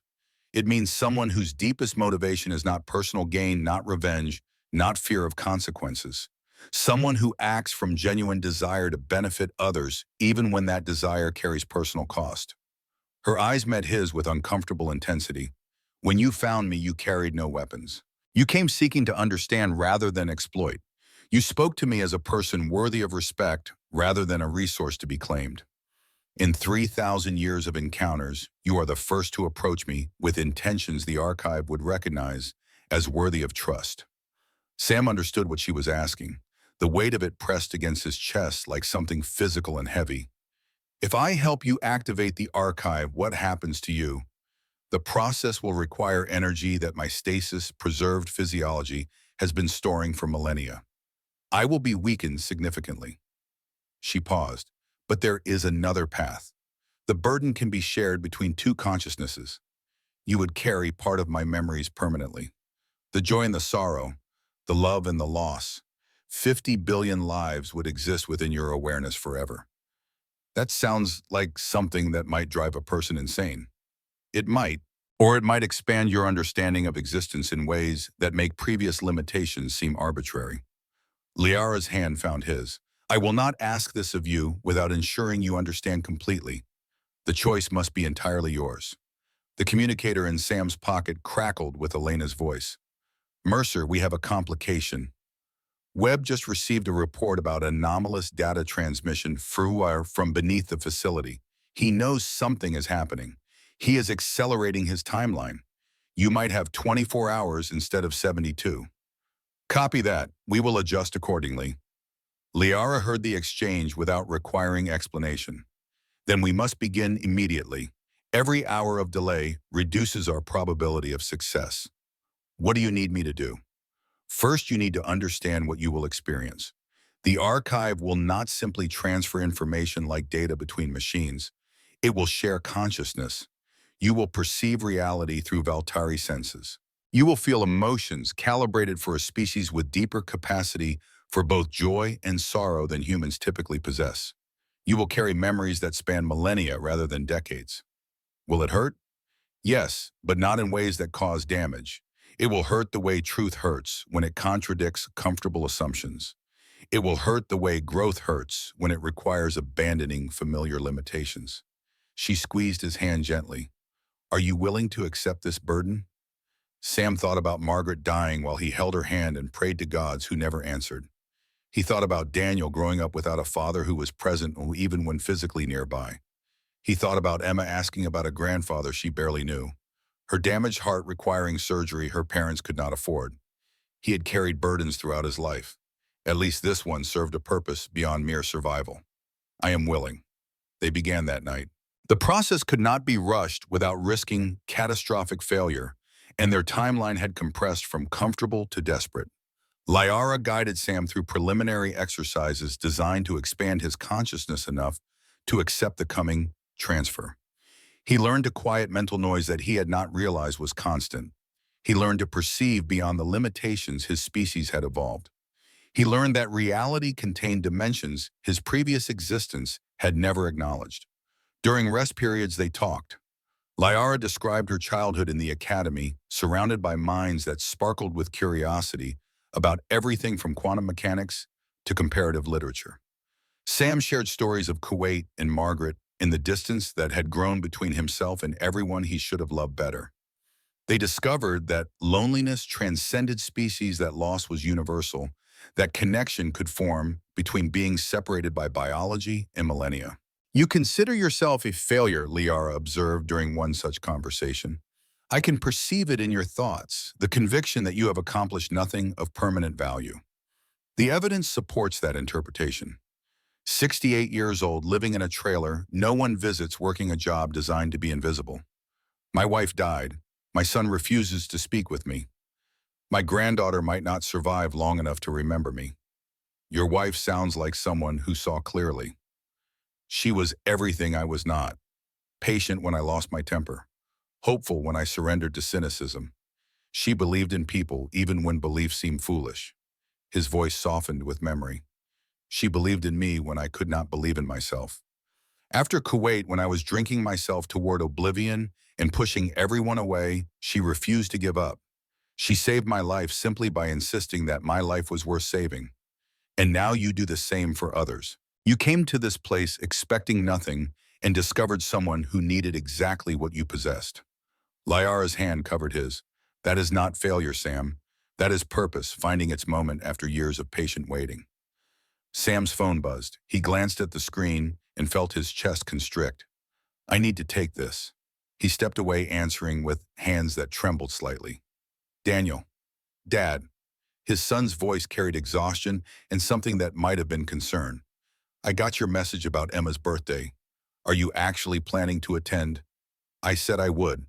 It means someone whose deepest motivation is not personal gain, not revenge, not fear of consequences. Someone who acts from genuine desire to benefit others, even when that desire carries personal cost. Her eyes met his with uncomfortable intensity. When you found me, you carried no weapons. You came seeking to understand rather than exploit. You spoke to me as a person worthy of respect rather than a resource to be claimed. In 3,000 years of encounters, you are the first to approach me with intentions the archive would recognize as worthy of trust. Sam understood what she was asking. The weight of it pressed against his chest like something physical and heavy. If I help you activate the archive, what happens to you? The process will require energy that my stasis, preserved physiology, has been storing for millennia. I will be weakened significantly. She paused. But there is another path. The burden can be shared between two consciousnesses. You would carry part of my memories permanently. The joy and the sorrow, the love and the loss. 50 billion lives would exist within your awareness forever. That sounds like something that might drive a person insane. It might, or it might expand your understanding of existence in ways that make previous limitations seem arbitrary. Liara's hand found his. I will not ask this of you without ensuring you understand completely. The choice must be entirely yours. The communicator in Sam's pocket crackled with Elena's voice. Mercer, we have a complication. Webb just received a report about anomalous data transmission from beneath the facility. He knows something is happening. He is accelerating his timeline. You might have 24 hours instead of 72. Copy that. We will adjust accordingly. Liara heard the exchange without requiring explanation. Then we must begin immediately. Every hour of delay reduces our probability of success. What do you need me to do? First, you need to understand what you will experience. The archive will not simply transfer information like data between machines. It will share consciousness. You will perceive reality through Valtari senses. You will feel emotions calibrated for a species with deeper capacity for both joy and sorrow than humans typically possess. You will carry memories that span millennia rather than decades. Will it hurt? Yes, but not in ways that cause damage. It will hurt the way truth hurts when it contradicts comfortable assumptions. It will hurt the way growth hurts when it requires abandoning familiar limitations. She squeezed his hand gently. Are you willing to accept this burden? Sam thought about Margaret dying while he held her hand and prayed to gods who never answered. He thought about Daniel growing up without a father who was present even when physically nearby. He thought about Emma asking about a grandfather she barely knew. Her damaged heart requiring surgery her parents could not afford. He had carried burdens throughout his life. At least this one served a purpose beyond mere survival. I am willing. They began that night. The process could not be rushed without risking catastrophic failure, and their timeline had compressed from comfortable to desperate. Liara guided Sam through preliminary exercises designed to expand his consciousness enough to accept the coming transfer. He learned to quiet mental noise that he had not realized was constant. He learned to perceive beyond the limitations his species had evolved. He learned that reality contained dimensions his previous existence had never acknowledged. During rest periods, they talked. Liara described her childhood in the academy, surrounded by minds that sparkled with curiosity about everything from quantum mechanics to comparative literature. Sam shared stories of Kuwait and Margaret in the distance that had grown between himself and everyone he should have loved better. They discovered that loneliness transcended species, that loss was universal, that connection could form between beings separated by biology and millennia. You consider yourself a failure, Liara observed during one such conversation. I can perceive it in your thoughts, the conviction that you have accomplished nothing of permanent value. The evidence supports that interpretation. 68 years old, living in a trailer, no one visits, working a job designed to be invisible. My wife died. My son refuses to speak with me. My granddaughter might not survive long enough to remember me. Your wife sounds like someone who saw clearly. She was everything I was not. Patient when I lost my temper. Hopeful when I surrendered to cynicism. She believed in people even when belief seemed foolish. His voice softened with memory. She believed in me when I could not believe in myself. After Kuwait, when I was drinking myself toward oblivion and pushing everyone away, she refused to give up. She saved my life simply by insisting that my life was worth saving. And now you do the same for others. You came to this place expecting nothing and discovered someone who needed exactly what you possessed. Lyara's hand covered his. That is not failure, Sam. That is purpose, finding its moment after years of patient waiting. Sam's phone buzzed. He glanced at the screen and felt his chest constrict. I need to take this. He stepped away, answering with hands that trembled slightly. Daniel. Dad. His son's voice carried exhaustion and something that might have been concern. I got your message about Emma's birthday. Are you actually planning to attend? I said I would.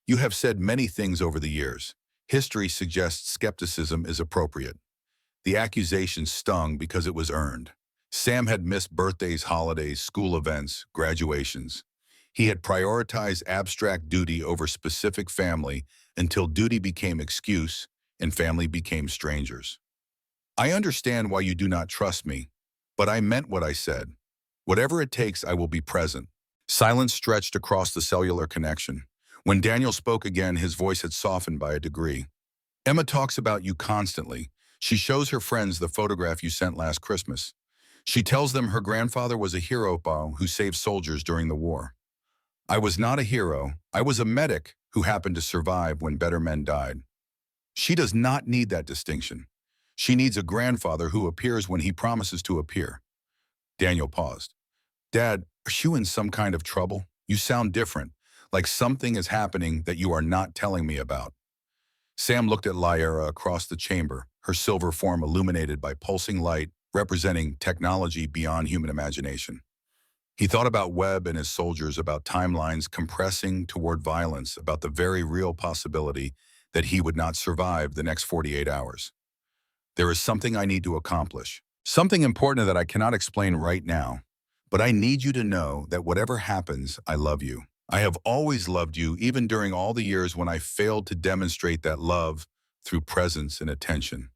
You have said many things over the years. History suggests skepticism is appropriate. The accusation stung because it was earned. Sam had missed birthdays, holidays, school events, graduations. He had prioritized abstract duty over specific family until duty became excuse and family became strangers. I understand why you do not trust me, but I meant what I said. Whatever it takes, I will be present. Silence stretched across the cellular connection. When Daniel spoke again, his voice had softened by a degree. Emma talks about you constantly. She shows her friends the photograph you sent last Christmas. She tells them her grandfather was a hero who saved soldiers during the war. I was not a hero. I was a medic who happened to survive when better men died. She does not need that distinction. She needs a grandfather who appears when he promises to appear. Daniel paused. Dad, are you in some kind of trouble? You sound different, like something is happening that you are not telling me about. Sam looked at Lyra across the chamber, her silver form illuminated by pulsing light, representing technology beyond human imagination. He thought about Webb and his soldiers, about timelines compressing toward violence, about the very real possibility that he would not survive the next 48 hours. There is something I need to accomplish, something important that I cannot explain right now, but I need you to know that whatever happens, I love you. I have always loved you, even during all the years when I failed to demonstrate that love through presence and attention.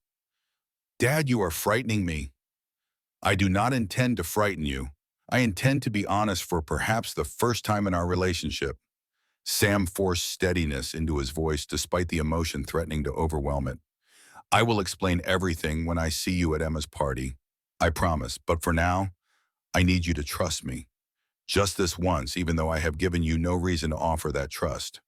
Dad, you are frightening me. I do not intend to frighten you. I intend to be honest for perhaps the first time in our relationship. Sam forced steadiness into his voice despite the emotion threatening to overwhelm it. I will explain everything when I see you at Emma's party. I promise, but for now, I need you to trust me. Just this once, even though I have given you no reason to offer that trust.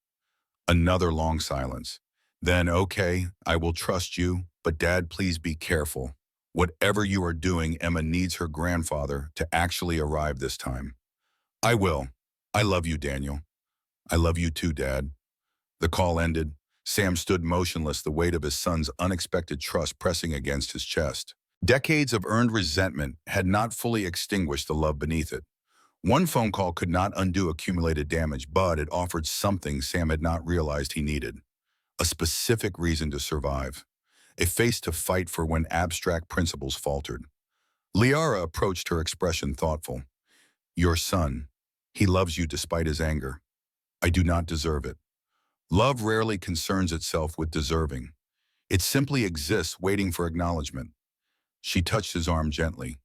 Another long silence. Then, okay, I will trust you, but Dad, please be careful. Whatever you are doing, Emma needs her grandfather to actually arrive this time. I will. I love you, Daniel. I love you too, Dad. The call ended. Sam stood motionless, the weight of his son's unexpected trust pressing against his chest. Decades of earned resentment had not fully extinguished the love beneath it. One phone call could not undo accumulated damage, but it offered something Sam had not realized he needed. A specific reason to survive. A face to fight for when abstract principles faltered. Liara approached her expression thoughtful. Your son. He loves you despite his anger. I do not deserve it. Love rarely concerns itself with deserving. It simply exists waiting for acknowledgement. She touched his arm gently.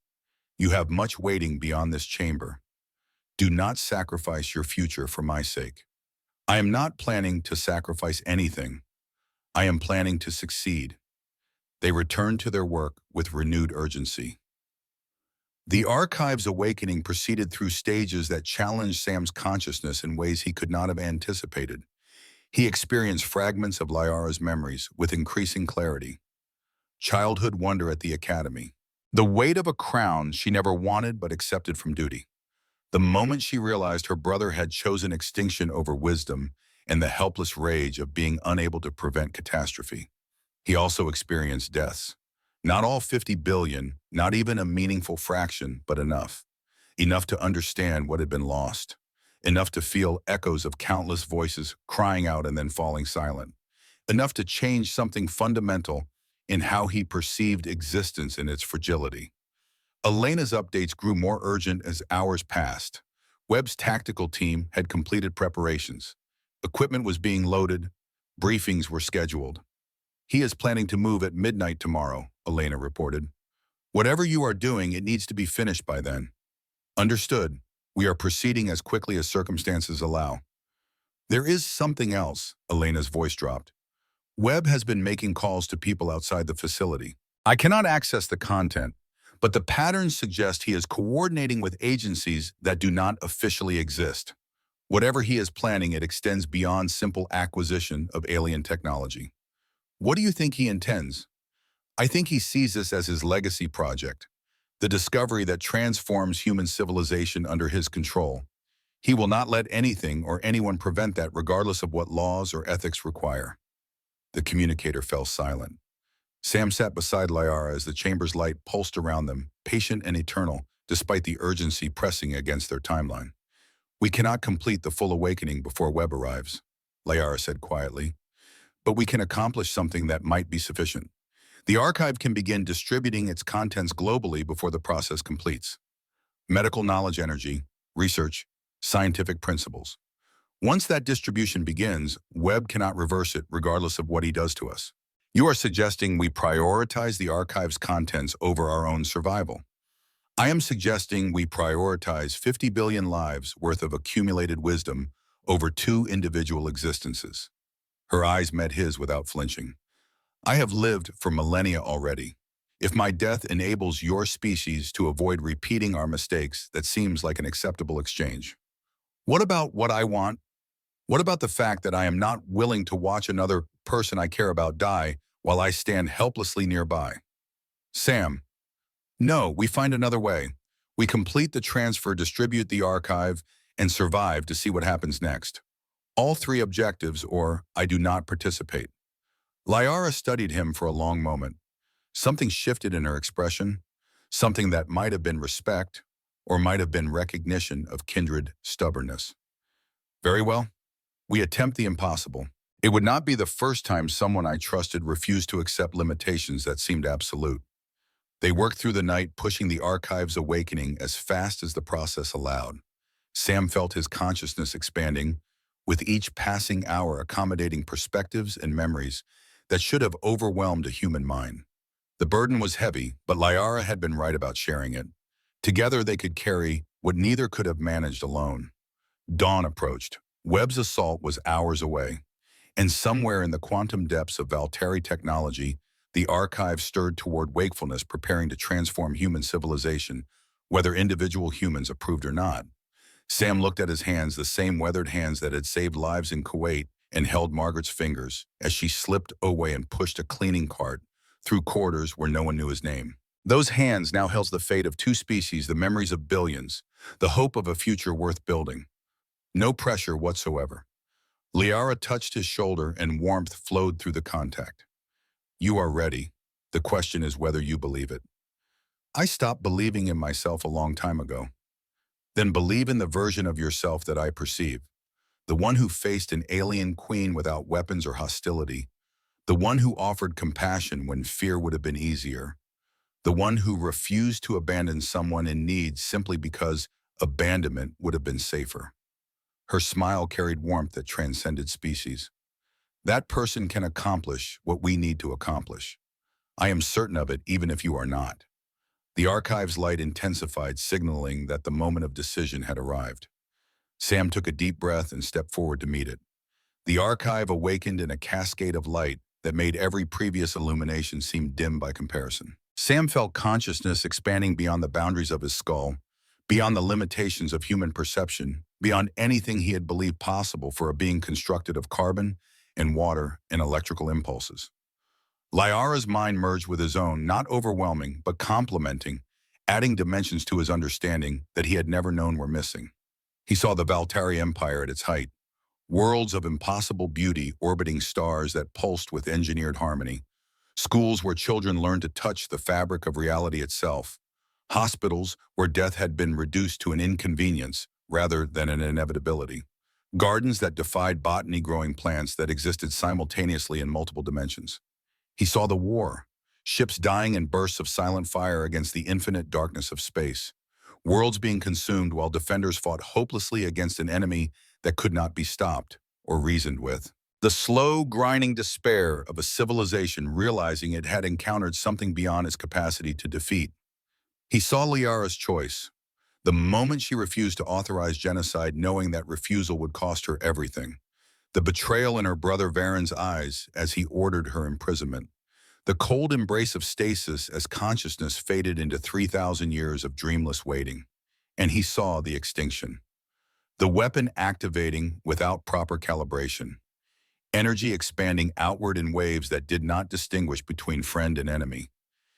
You have much waiting beyond this chamber. Do not sacrifice your future for my sake. I am not planning to sacrifice anything. I am planning to succeed. They returned to their work with renewed urgency. The archive's awakening proceeded through stages that challenged Sam's consciousness in ways he could not have anticipated. He experienced fragments of Lyara's memories with increasing clarity. Childhood wonder at the academy. The weight of a crown she never wanted but accepted from duty. The moment she realized her brother had chosen extinction over wisdom and the helpless rage of being unable to prevent catastrophe. He also experienced deaths. Not all 50 billion, not even a meaningful fraction, but enough. Enough to understand what had been lost. Enough to feel echoes of countless voices crying out and then falling silent. Enough to change something fundamental in how he perceived existence and its fragility. Elena's updates grew more urgent as hours passed. Webb's tactical team had completed preparations. Equipment was being loaded. Briefings were scheduled. He is planning to move at midnight tomorrow, Elena reported. Whatever you are doing, it needs to be finished by then. Understood. We are proceeding as quickly as circumstances allow. There is something else, Elena's voice dropped. Webb has been making calls to people outside the facility. I cannot access the content, but the patterns suggest he is coordinating with agencies that do not officially exist. Whatever he is planning, it extends beyond simple acquisition of alien technology. What do you think he intends? I think he sees this as his legacy project, the discovery that transforms human civilization under his control. He will not let anything or anyone prevent that, regardless of what laws or ethics require. The communicator fell silent. Sam sat beside Liara as the chamber's light pulsed around them, patient and eternal, despite the urgency pressing against their timeline. We cannot complete the full awakening before Webb arrives, Liara said quietly, but we can accomplish something that might be sufficient. The archive can begin distributing its contents globally before the process completes. Medical knowledge, energy, research, scientific principles. Once that distribution begins, Webb cannot reverse it regardless of what he does to us. You are suggesting we prioritize the archive's contents over our own survival. I am suggesting we prioritize 50 billion lives worth of accumulated wisdom over 2 individual existences. Her eyes met his without flinching. I have lived for millennia already. If my death enables your species to avoid repeating our mistakes, that seems like an acceptable exchange. What about what I want? What about the fact that I am not willing to watch another person I care about die while I stand helplessly nearby? Sam, no, we find another way. We complete the transfer, distribute the archive, and survive to see what happens next. All 3 objectives, or I do not participate. Liara studied him for a long moment. Something shifted in her expression, something that might have been respect or might have been recognition of kindred stubbornness. Very well, we attempt the impossible. It would not be the first time someone I trusted refused to accept limitations that seemed absolute. They worked through the night, pushing the archive's awakening as fast as the process allowed. Sam felt his consciousness expanding, with each passing hour accommodating perspectives and memories that should have overwhelmed a human mind. The burden was heavy, but Liara had been right about sharing it. Together they could carry what neither could have managed alone. Dawn approached. Webb's assault was hours away, and somewhere in the quantum depths of Valtteri technology, the archive stirred toward wakefulness, preparing to transform human civilization, whether individual humans approved or not. Sam looked at his hands, the same weathered hands that had saved lives in Kuwait, and held Margaret's fingers as she slipped away and pushed a cleaning cart through corridors where no one knew his name. Those hands now held the fate of 2 species, the memories of billions, the hope of a future worth building. No pressure whatsoever. Liara touched his shoulder and warmth flowed through the contact. You are ready. The question is whether you believe it. I stopped believing in myself a long time ago. Then believe in the version of yourself that I perceive. The one who faced an alien queen without weapons or hostility. The one who offered compassion when fear would have been easier. The one who refused to abandon someone in need simply because abandonment would have been safer. Her smile carried warmth that transcended species. That person can accomplish what we need to accomplish. I am certain of it, even if you are not. The archive's light intensified, signaling that the moment of decision had arrived. Sam took a deep breath and stepped forward to meet it. The archive awakened in a cascade of light that made every previous illumination seem dim by comparison. Sam felt consciousness expanding beyond the boundaries of his skull, beyond the limitations of human perception, beyond anything he had believed possible for a being constructed of carbon and water and electrical impulses. Liara's mind merged with his own, not overwhelming, but complementing, adding dimensions to his understanding that he had never known were missing. He saw the Valtteri Empire at its height, worlds of impossible beauty orbiting stars that pulsed with engineered harmony, schools where children learned to touch the fabric of reality itself, hospitals where death had been reduced to an inconvenience rather than an inevitability, gardens that defied botany growing plants that existed simultaneously in multiple dimensions. He saw the war, ships dying in bursts of silent fire against the infinite darkness of space, worlds being consumed while defenders fought hopelessly against an enemy that could not be stopped or reasoned with. The slow, grinding despair of a civilization realizing it had encountered something beyond its capacity to defeat. He saw Liara's choice. The moment she refused to authorize genocide, knowing that refusal would cost her everything. The betrayal in her brother Varen's eyes as he ordered her imprisonment. The cold embrace of stasis as consciousness faded into 3,000 years of dreamless waiting. And he saw the extinction. The weapon activating without proper calibration. Energy expanding outward in waves that did not distinguish between friend and enemy.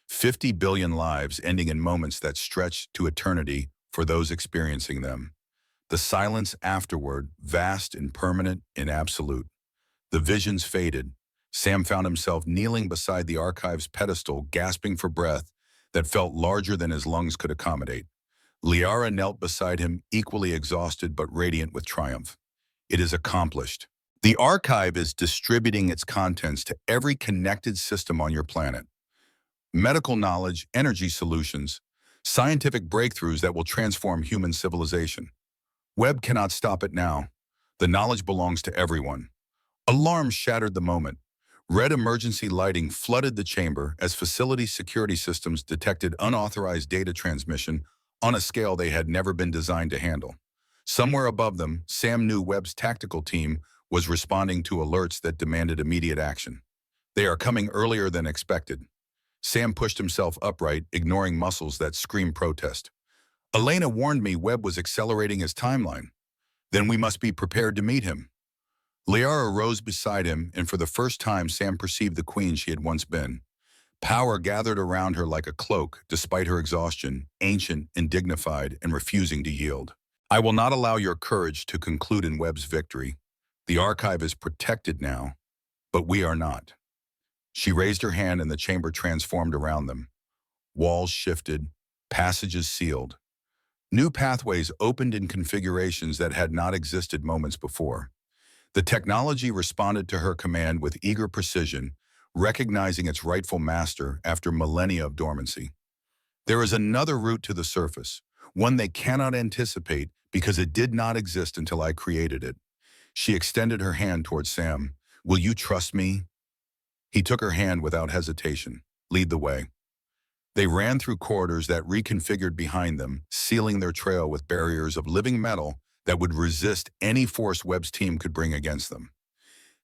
50 billion lives ending in moments that stretched to eternity for those experiencing them. The silence afterward, vast and permanent and absolute. The visions faded. Sam found himself kneeling beside the archive's pedestal, gasping for breath that felt larger than his lungs could accommodate. Liara knelt beside him, equally exhausted but radiant with triumph. It is accomplished. The archive is distributing its contents to every connected system on your planet. Medical knowledge, energy solutions, scientific breakthroughs that will transform human civilization. Webb cannot stop it now. The knowledge belongs to everyone. Alarms shattered the moment. Red emergency lighting flooded the chamber as facility security systems detected unauthorized data transmission on a scale they had never been designed to handle. Somewhere above them, Sam knew Webb's tactical team was responding to alerts that demanded immediate action. They are coming earlier than expected. Sam pushed himself upright, ignoring muscles that screamed protest. Elena warned me Webb was accelerating his timeline. Then we must be prepared to meet him. Liara rose beside him, and for the first time Sam perceived the queen she had once been. Power gathered around her like a cloak, despite her exhaustion, ancient and dignified and refusing to yield. I will not allow your courage to conclude in Webb's victory. The archive is protected now, but we are not. She raised her hand and the chamber transformed around them. Walls shifted, passages sealed. New pathways opened in configurations that had not existed moments before. The technology responded to her command with eager precision, recognizing its rightful master after millennia of dormancy. There is another route to the surface, one they cannot anticipate because it did not exist until I created it. She extended her hand towards Sam. Will you trust me? He took her hand without hesitation. Lead the way. They ran through corridors that reconfigured behind them, sealing their trail with barriers of living metal that would resist any force Webb's team could bring against them.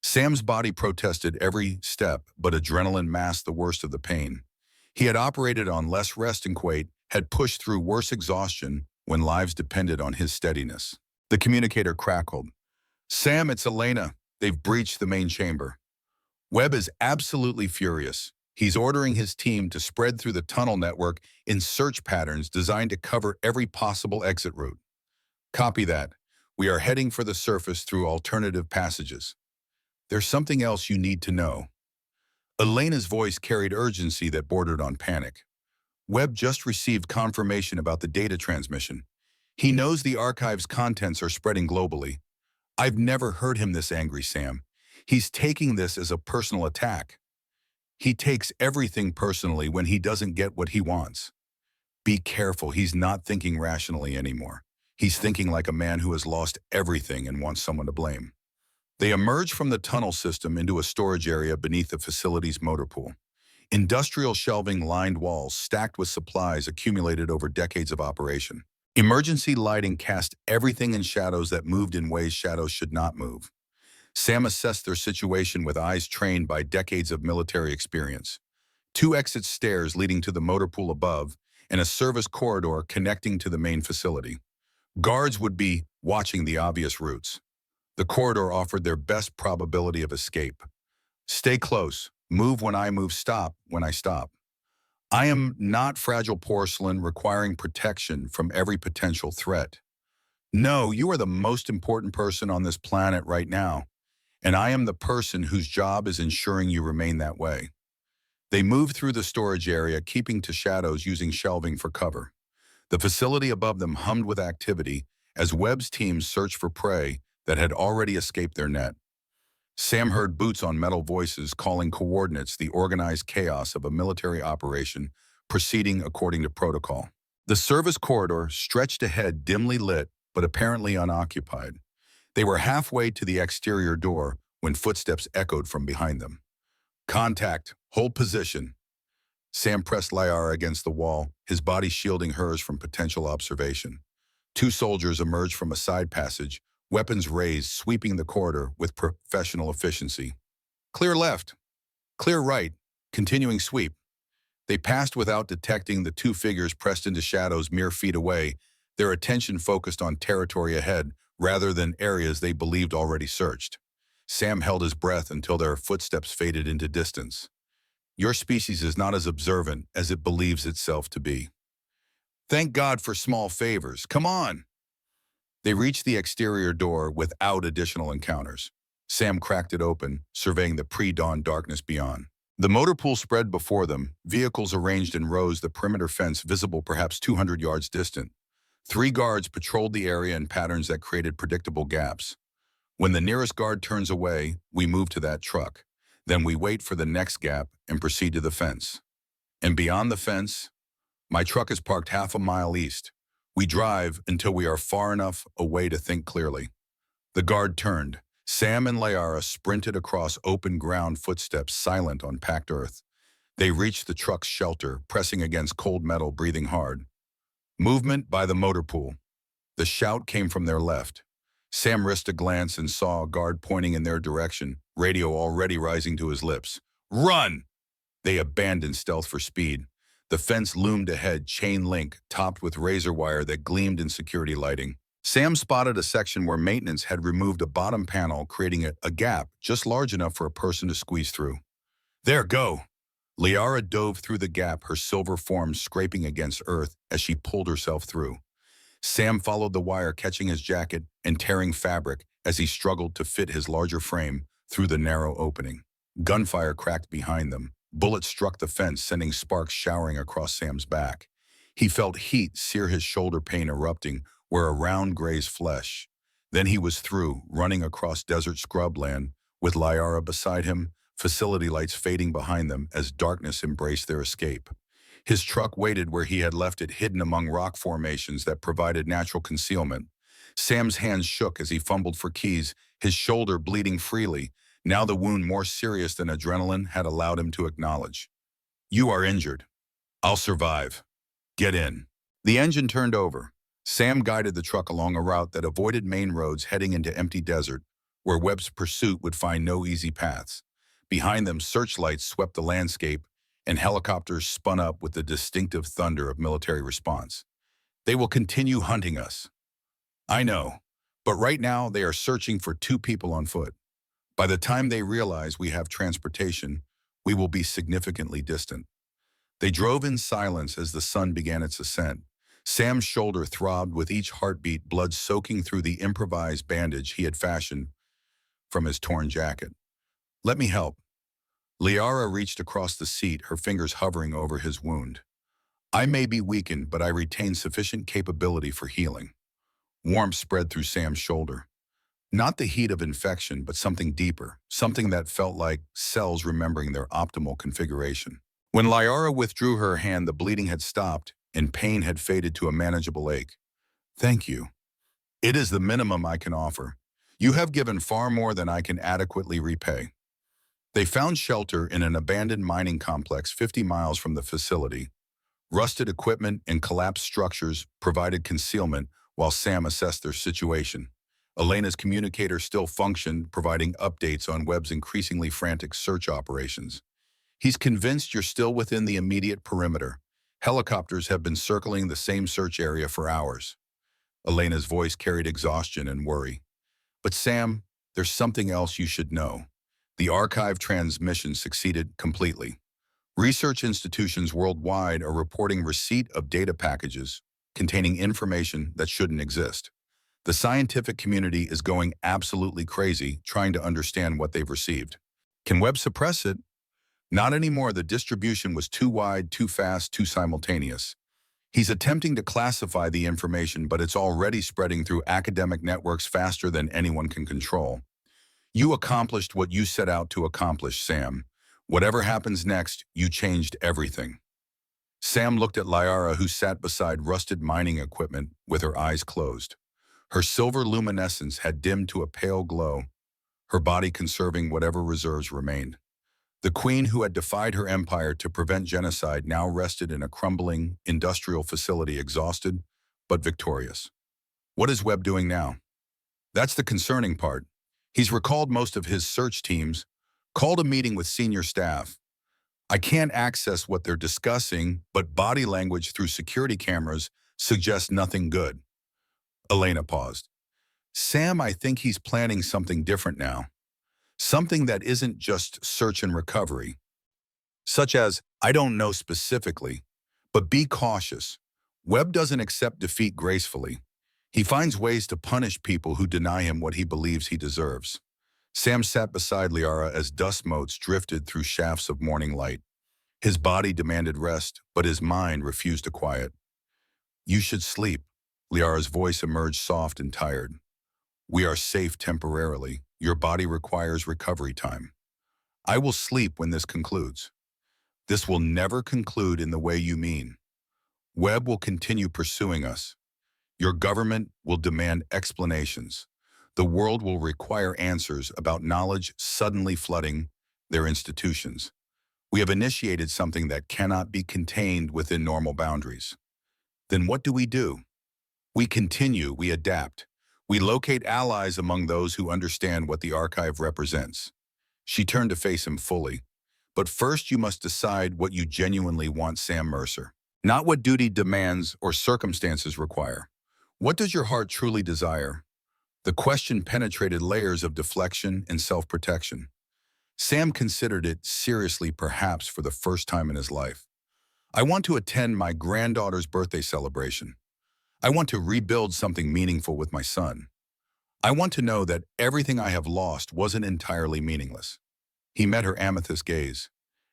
Sam's body protested every step, but adrenaline masked the worst of the pain. He had operated on less rest and Quaid had pushed through worse exhaustion when lives depended on his steadiness. The communicator crackled. Sam, it's Elena. They've breached the main chamber. Webb is absolutely furious. He's ordering his team to spread through the tunnel network in search patterns designed to cover every possible exit route. Copy that. We are heading for the surface through alternative passages. There's something else you need to know. Elena's voice carried urgency that bordered on panic. Webb just received confirmation about the data transmission. He knows the archive's contents are spreading globally. I've never heard him this angry, Sam. He's taking this as a personal attack. He takes everything personally when he doesn't get what he wants. Be careful, he's not thinking rationally anymore. He's thinking like a man who has lost everything and wants someone to blame. They emerged from the tunnel system into a storage area beneath the facility's motor pool. Industrial shelving lined walls stacked with supplies accumulated over decades of operation. Emergency lighting cast everything in shadows that moved in ways shadows should not move. Sam assessed their situation with eyes trained by decades of military experience. 2 exit stairs leading to the motor pool above, and a service corridor connecting to the main facility. Guards would be watching the obvious routes. The corridor offered their best probability of escape. Stay close. Move when I move. Stop when I stop. I am not fragile porcelain requiring protection from every potential threat. No, you are the most important person on this planet right now, and I am the person whose job is ensuring you remain that way. They moved through the storage area, keeping to shadows using shelving for cover. The facility above them hummed with activity as Webb's team searched for prey that had already escaped their net. Sam heard boots on metal voices calling coordinates, the organized chaos of a military operation proceeding according to protocol. The service corridor stretched ahead, dimly lit but apparently unoccupied. They were halfway to the exterior door when footsteps echoed from behind them. Contact, hold position. Sam pressed Liara against the wall, his body shielding hers from potential observation. Two soldiers emerged from a side passage, weapons raised, sweeping the corridor with professional efficiency. Clear left, clear right, continuing sweep. They passed without detecting the two figures pressed into shadows mere feet away, their attention focused on territory ahead rather than areas they believed already searched. Sam held his breath until their footsteps faded into distance. Your species is not as observant as it believes itself to be. Thank God for small favors. Come on! They reached the exterior door without additional encounters. Sam cracked it open, surveying the pre-dawn darkness beyond. The motor pool spread before them, vehicles arranged in rows, the perimeter fence visible perhaps 200 yards distant. Three guards patrolled the area in patterns that created predictable gaps. When the nearest guard turns away, we move to that truck. Then we wait for the next gap and proceed to the fence. And beyond the fence, my truck is parked half a mile east. We drive until we are far enough away to think clearly. The guard turned. Sam and Liara sprinted across open ground, footsteps silent on packed earth. They reached the truck's shelter, pressing against cold metal, breathing hard. Movement by the motor pool. The shout came from their left. Sam risked a glance and saw a guard pointing in their direction, radio already rising to his lips. Run! They abandoned stealth for speed. The fence loomed ahead, chain link, topped with razor wire that gleamed in security lighting. Sam spotted a section where maintenance had removed a bottom panel, creating a gap just large enough for a person to squeeze through. There, go! Liara dove through the gap, her silver form scraping against earth as she pulled herself through. Sam followed the wire, catching his jacket and tearing fabric as he struggled to fit his larger frame through the narrow opening. Gunfire cracked behind them. Bullets struck the fence, sending sparks showering across Sam's back. He felt heat sear his shoulder, pain erupting where a round grazed flesh. Then he was through, running across desert scrubland, with Liara beside him, facility lights fading behind them as darkness embraced their escape. His truck waited where he had left it, hidden among rock formations that provided natural concealment. Sam's hands shook as he fumbled for keys, his shoulder bleeding freely, now the wound more serious than adrenaline had allowed him to acknowledge. You are injured. I'll survive. Get in. The engine turned over. Sam guided the truck along a route that avoided main roads, heading into empty desert, where Webb's pursuit would find no easy paths. Behind them, searchlights swept the landscape, and helicopters spun up with the distinctive thunder of military response. They will continue hunting us. I know, but right now they are searching for two people on foot. By the time they realize we have transportation, we will be significantly distant. They drove in silence as the sun began its ascent. Sam's shoulder throbbed with each heartbeat, blood soaking through the improvised bandage he had fashioned from his torn jacket. Let me help. Liara reached across the seat, her fingers hovering over his wound. I may be weakened, but I retain sufficient capability for healing. Warmth spread through Sam's shoulder. Not the heat of infection, but something deeper, something that felt like cells remembering their optimal configuration. When Liara withdrew her hand, the bleeding had stopped, and pain had faded to a manageable ache. Thank you. It is the minimum I can offer. You have given far more than I can adequately repay. They found shelter in an abandoned mining complex 50 miles from the facility. Rusted equipment and collapsed structures provided concealment while Sam assessed their situation. Elena's communicator still functioned, providing updates on Webb's increasingly frantic search operations. He's convinced you're still within the immediate perimeter. Helicopters have been circling the same search area for hours. Elena's voice carried exhaustion and worry. But Sam, there's something else you should know. The archive transmission succeeded completely. Research institutions worldwide are reporting receipt of data packages containing information that shouldn't exist. The scientific community is going absolutely crazy trying to understand what they've received. Can Webb suppress it? Not anymore. The distribution was too wide, too fast, too simultaneous. He's attempting to classify the information, but it's already spreading through academic networks faster than anyone can control. You accomplished what you set out to accomplish, Sam. Whatever happens next, you changed everything. Sam looked at Liara, who sat beside rusted mining equipment with her eyes closed. Her silver luminescence had dimmed to a pale glow, her body conserving whatever reserves remained. The queen who had defied her empire to prevent genocide now rested in a crumbling industrial facility, exhausted but victorious. What is Webb doing now? That's the concerning part. He's recalled most of his search teams, called a meeting with senior staff. I can't access what they're discussing, but body language through security cameras suggests nothing good. Elena paused. Sam, I think he's planning something different now. Something that isn't just search and recovery. Such as, I don't know specifically, but be cautious. Webb doesn't accept defeat gracefully. He finds ways to punish people who deny him what he believes he deserves. Sam sat beside Liara as dust motes drifted through shafts of morning light. His body demanded rest, but his mind refused to quiet. You should sleep. Liara's voice emerged soft and tired. We are safe temporarily. Your body requires recovery time. I will sleep when this concludes. This will never conclude in the way you mean. Webb will continue pursuing us. Your government will demand explanations. The world will require answers about knowledge suddenly flooding their institutions. We have initiated something that cannot be contained within normal boundaries. Then what do? We continue, we adapt. We locate allies among those who understand what the archive represents. She turned to face him fully. But first you must decide what you genuinely want, Sam Mercer. Not what duty demands or circumstances require. What does your heart truly desire? The question penetrated layers of deflection and self-protection. Sam considered it seriously, perhaps for the first time in his life. I want to attend my granddaughter's birthday celebration. I want to rebuild something meaningful with my son. I want to know that everything I have lost wasn't entirely meaningless. He met her amethyst gaze.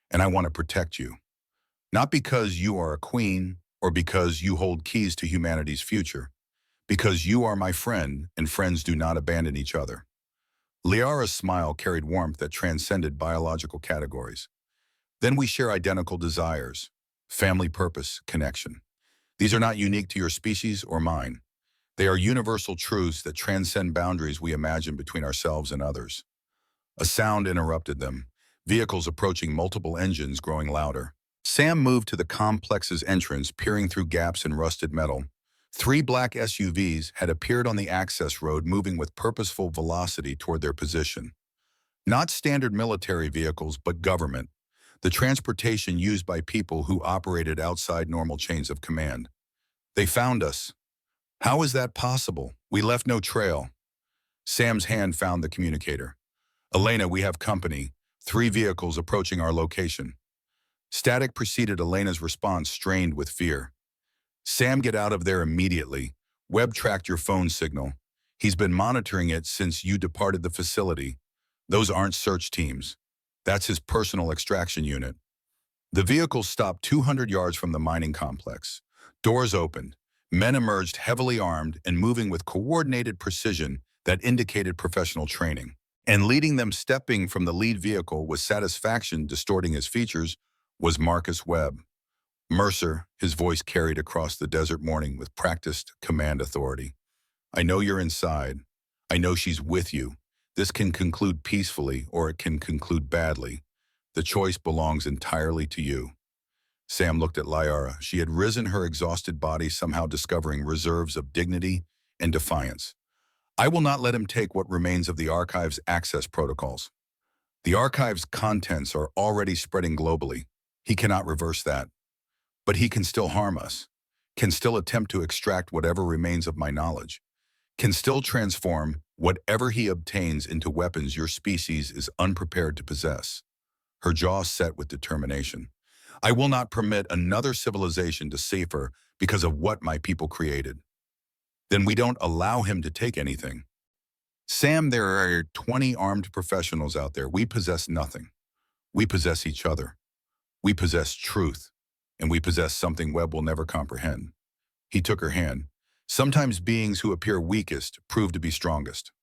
And I want to protect you. Not because you are a queen or because you hold keys to humanity's future. Because you are my friend, and friends do not abandon each other. Liara's smile carried warmth that transcended biological categories. Then we share identical desires, family purpose, connection. These are not unique to your species or mine. They are universal truths that transcend boundaries we imagine between ourselves and others. A sound interrupted them, vehicles approaching, multiple engines growing louder. Sam moved to the complex's entrance, peering through gaps in rusted metal. 3 black SUVs had appeared on the access road, moving with purposeful velocity toward their position. Not standard military vehicles, but government. The transportation used by people who operated outside normal chains of command. They found us. How is that possible? We left no trail. Sam's hand found the communicator. Elena, we have company. 3 vehicles approaching our location. Static preceded Elena's response, strained with fear. Sam, get out of there immediately. Webb tracked your phone signal. He's been monitoring it since you departed the facility. Those aren't search teams. That's his personal extraction unit. The vehicle stopped 200 yards from the mining complex. Doors opened. Men emerged, heavily armed and moving with coordinated precision that indicated professional training. And leading them, stepping from the lead vehicle with satisfaction distorting his features, was Marcus Webb. Mercer, his voice carried across the desert morning with practiced command authority. I know you're inside. I know she's with you. This can conclude peacefully or it can conclude badly. The choice belongs entirely to you. Sam looked at Liara. She had risen, her exhausted body somehow discovering reserves of dignity and defiance. I will not let him take what remains of the archive's access protocols. The archive's contents are already spreading globally. He cannot reverse that. But he can still harm us, can still attempt to extract whatever remains of my knowledge, can still transform whatever he obtains into weapons your species is unprepared to possess. Her jaw set with determination. I will not permit another civilization to suffer because of what my people created. Then we don't allow him to take anything. Sam, there are 20 armed professionals out there. We possess nothing. We possess each other. We possess truth. And we possess something Webb will never comprehend. He took her hand. Sometimes beings who appear weakest prove to be strongest.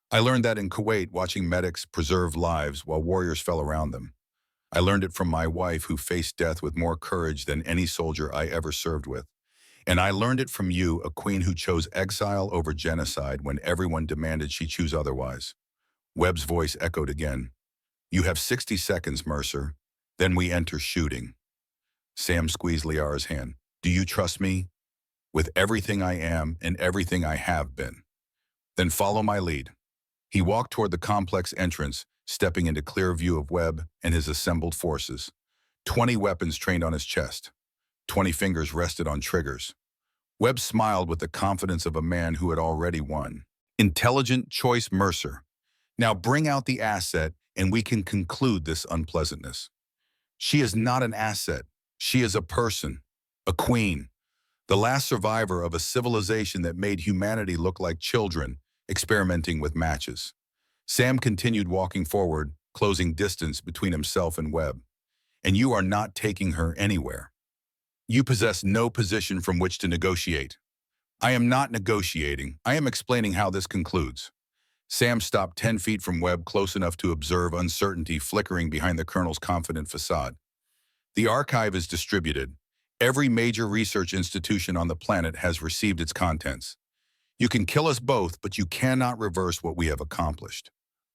I learned that in Kuwait, watching medics preserve lives while warriors fell around them. I learned it from my wife, who faced death with more courage than any soldier I ever served with. And I learned it from you, a queen who chose exile over genocide when everyone demanded she choose otherwise. Webb's voice echoed again. You have 60 seconds, Mercer. Then we enter shooting. Sam squeezed Liara's hand. Do you trust me? With everything I am and everything I have been. Then follow my lead. He walked toward the complex entrance, stepping into clear view of Webb and his assembled forces. 20 weapons trained on his chest. 20 fingers rested on triggers. Webb smiled with the confidence of a man who had already won. Intelligent choice, Mercer. Now bring out the asset and we can conclude this unpleasantness. She is not an asset. She is a person, a queen, the last survivor of a civilization that made humanity look like children, experimenting with matches. Sam continued walking forward, closing distance between himself and Webb. And you are not taking her anywhere. You possess no position from which to negotiate. I am not negotiating. I am explaining how this concludes. Sam stopped 10 feet from Webb, close enough to observe uncertainty flickering behind the colonel's confident facade. The archive is distributed. Every major research institution on the planet has received its contents. You can kill us both, but you cannot reverse what we have accomplished.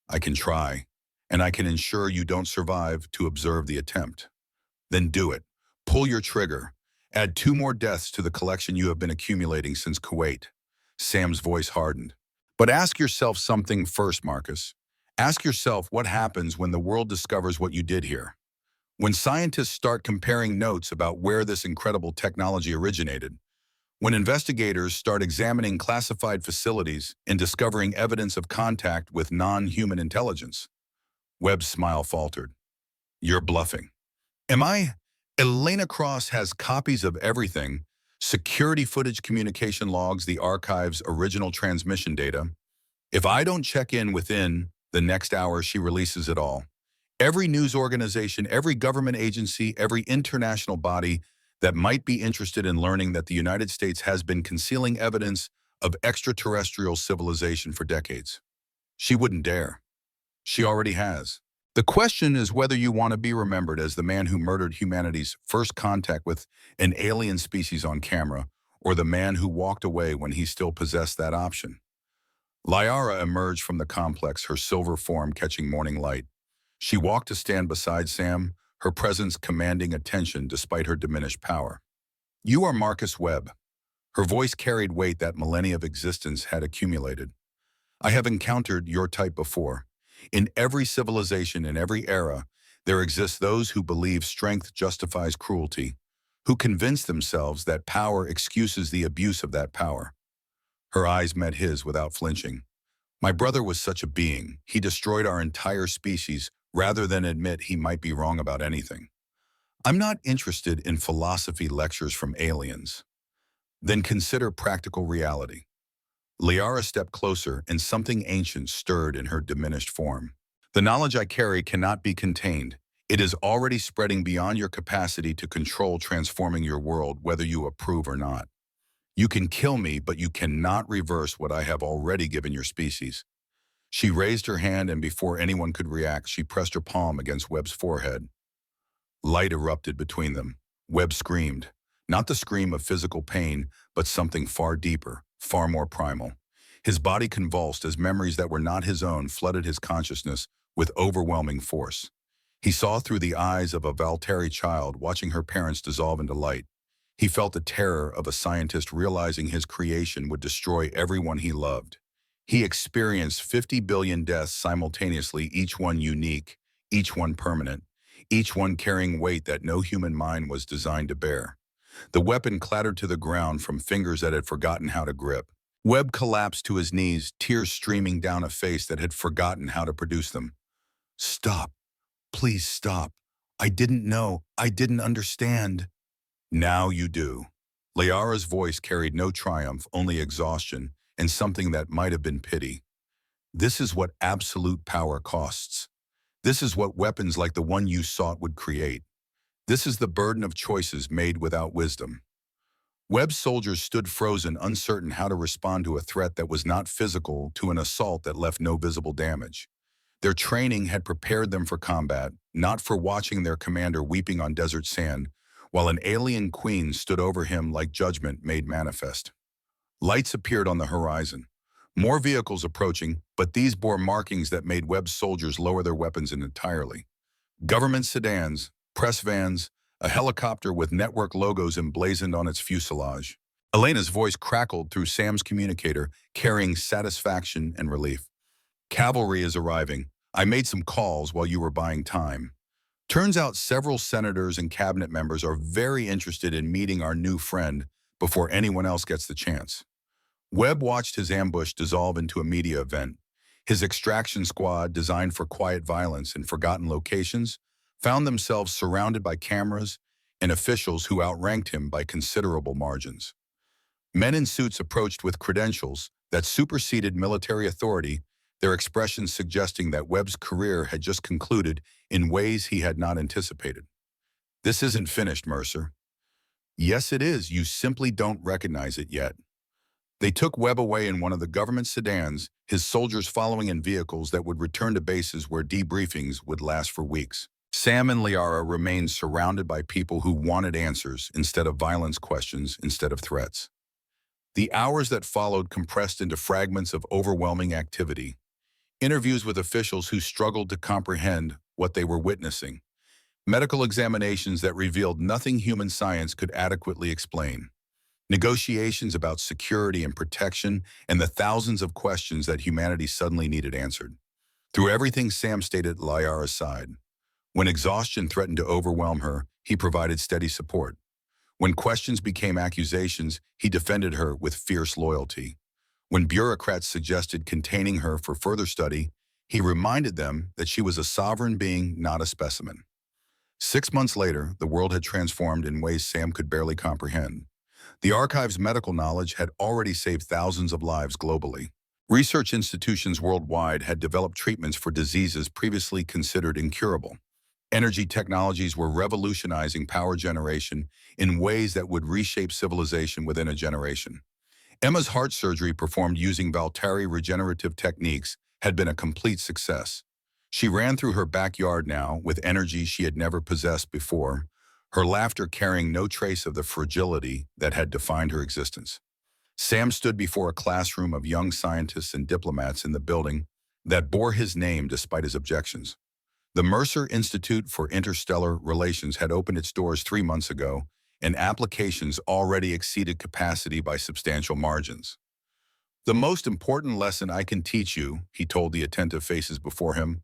I can try, and I can ensure you don't survive to observe the attempt. Then do it. Pull your trigger. Add 2 more deaths to the collection you have been accumulating since Kuwait. Sam's voice hardened. But ask yourself something first, Marcus. Ask yourself what happens when the world discovers what you did here. When scientists start comparing notes about where this incredible technology originated. When investigators start examining classified facilities and discovering evidence of contact with non-human intelligence. Webb's smile faltered. You're bluffing. Am I? Elena Cross has copies of everything. Security footage, communication logs, the archive's original transmission data. If I don't check in within the next hour, she releases it all. Every news organization, every government agency, every international body that might be interested in learning that the United States has been concealing evidence of extraterrestrial civilization for decades. She wouldn't dare. She already has. The question is whether you want to be remembered as the man who murdered humanity's first contact with an alien species on camera, or the man who walked away when he still possessed that option. Liara emerged from the complex, her silver form catching morning light. She walked to stand beside Sam, her presence commanding attention despite her diminished power. You are Marcus Webb. Her voice carried weight that millennia of existence had accumulated. I have encountered your type before. In every civilization, in every era, there exist those who believe strength justifies cruelty, who convince themselves that power excuses the abuse of that power. Her eyes met his without flinching. My brother was such a being. He destroyed our entire species rather than admit he might be wrong about anything. I'm not interested in philosophy lectures from aliens. Then consider practical reality. Liara stepped closer, and something ancient stirred in her diminished form. The knowledge I carry cannot be contained. It is already spreading beyond your capacity to control, transforming your world, whether you approve or not. You can kill me, but you cannot reverse what I have already given your species. She raised her hand, and before anyone could react, she pressed her palm against Webb's forehead. Light erupted between them. Webb screamed, not the scream of physical pain, but something far deeper, far more primal. His body convulsed as memories that were not his own flooded his consciousness with overwhelming force. He saw through the eyes of a Valteri child watching her parents dissolve into light. He felt the terror of a scientist realizing his creation would destroy everyone he loved. He experienced 50 billion deaths simultaneously, each one unique, each one permanent, each one carrying weight that no human mind was designed to bear. The weapon clattered to the ground from fingers that had forgotten how to grip. Webb collapsed to his knees, tears streaming down a face that had forgotten how to produce them. Stop. Please stop. I didn't know. I didn't understand. Now you do. Liara's voice carried no triumph, only exhaustion, and something that might have been pity. This is what absolute power costs. This is what weapons like the one you sought would create. This is the burden of choices made without wisdom. Webb's soldiers stood frozen, uncertain how to respond to a threat that was not physical, to an assault that left no visible damage. Their training had prepared them for combat, not for watching their commander weeping on desert sand, while an alien queen stood over him like judgment made manifest. Lights appeared on the horizon. More vehicles approaching, but these bore markings that made Webb's soldiers lower their weapons entirely. Government sedans, press vans, a helicopter with network logos emblazoned on its fuselage. Elena's voice crackled through Sam's communicator, carrying satisfaction and relief. Cavalry is arriving. I made some calls while you were buying time. Turns out several senators and cabinet members are very interested in meeting our new friend before anyone else gets the chance. Webb watched his ambush dissolve into a media event. His extraction squad, designed for quiet violence in forgotten locations, found themselves surrounded by cameras and officials who outranked him by considerable margins. Men in suits approached with credentials that superseded military authority, their expressions suggesting that Webb's career had just concluded in ways he had not anticipated. This isn't finished, Mercer. Yes, it is. You simply don't recognize it yet. They took Webb away in one of the government sedans, his soldiers following in vehicles that would return to bases where debriefings would last for weeks. Sam and Liara remained surrounded by people who wanted answers instead of violence, questions instead of threats. The hours that followed compressed into fragments of overwhelming activity. Interviews with officials who struggled to comprehend what they were witnessing. Medical examinations that revealed nothing human science could adequately explain. Negotiations about security and protection, and the thousands of questions that humanity suddenly needed answered. Through everything, Sam stayed at Liara's side. When exhaustion threatened to overwhelm her, he provided steady support. When questions became accusations, he defended her with fierce loyalty. When bureaucrats suggested containing her for further study, he reminded them that she was a sovereign being, not a specimen. 6 months later, the world had transformed in ways Sam could barely comprehend. The archive's medical knowledge had already saved thousands of lives globally. Research institutions worldwide had developed treatments for diseases previously considered incurable. Energy technologies were revolutionizing power generation in ways that would reshape civilization within a generation. Emma's heart surgery, performed using Valtari regenerative techniques, had been a complete success. She ran through her backyard now with energy she had never possessed before, her laughter carrying no trace of the fragility that had defined her existence. Sam stood before a classroom of young scientists and diplomats in the building that bore his name despite his objections. The Mercer Institute for Interstellar Relations had opened its doors 3 months ago, and applications already exceeded capacity by substantial margins. The most important lesson I can teach you, he told the attentive faces before him,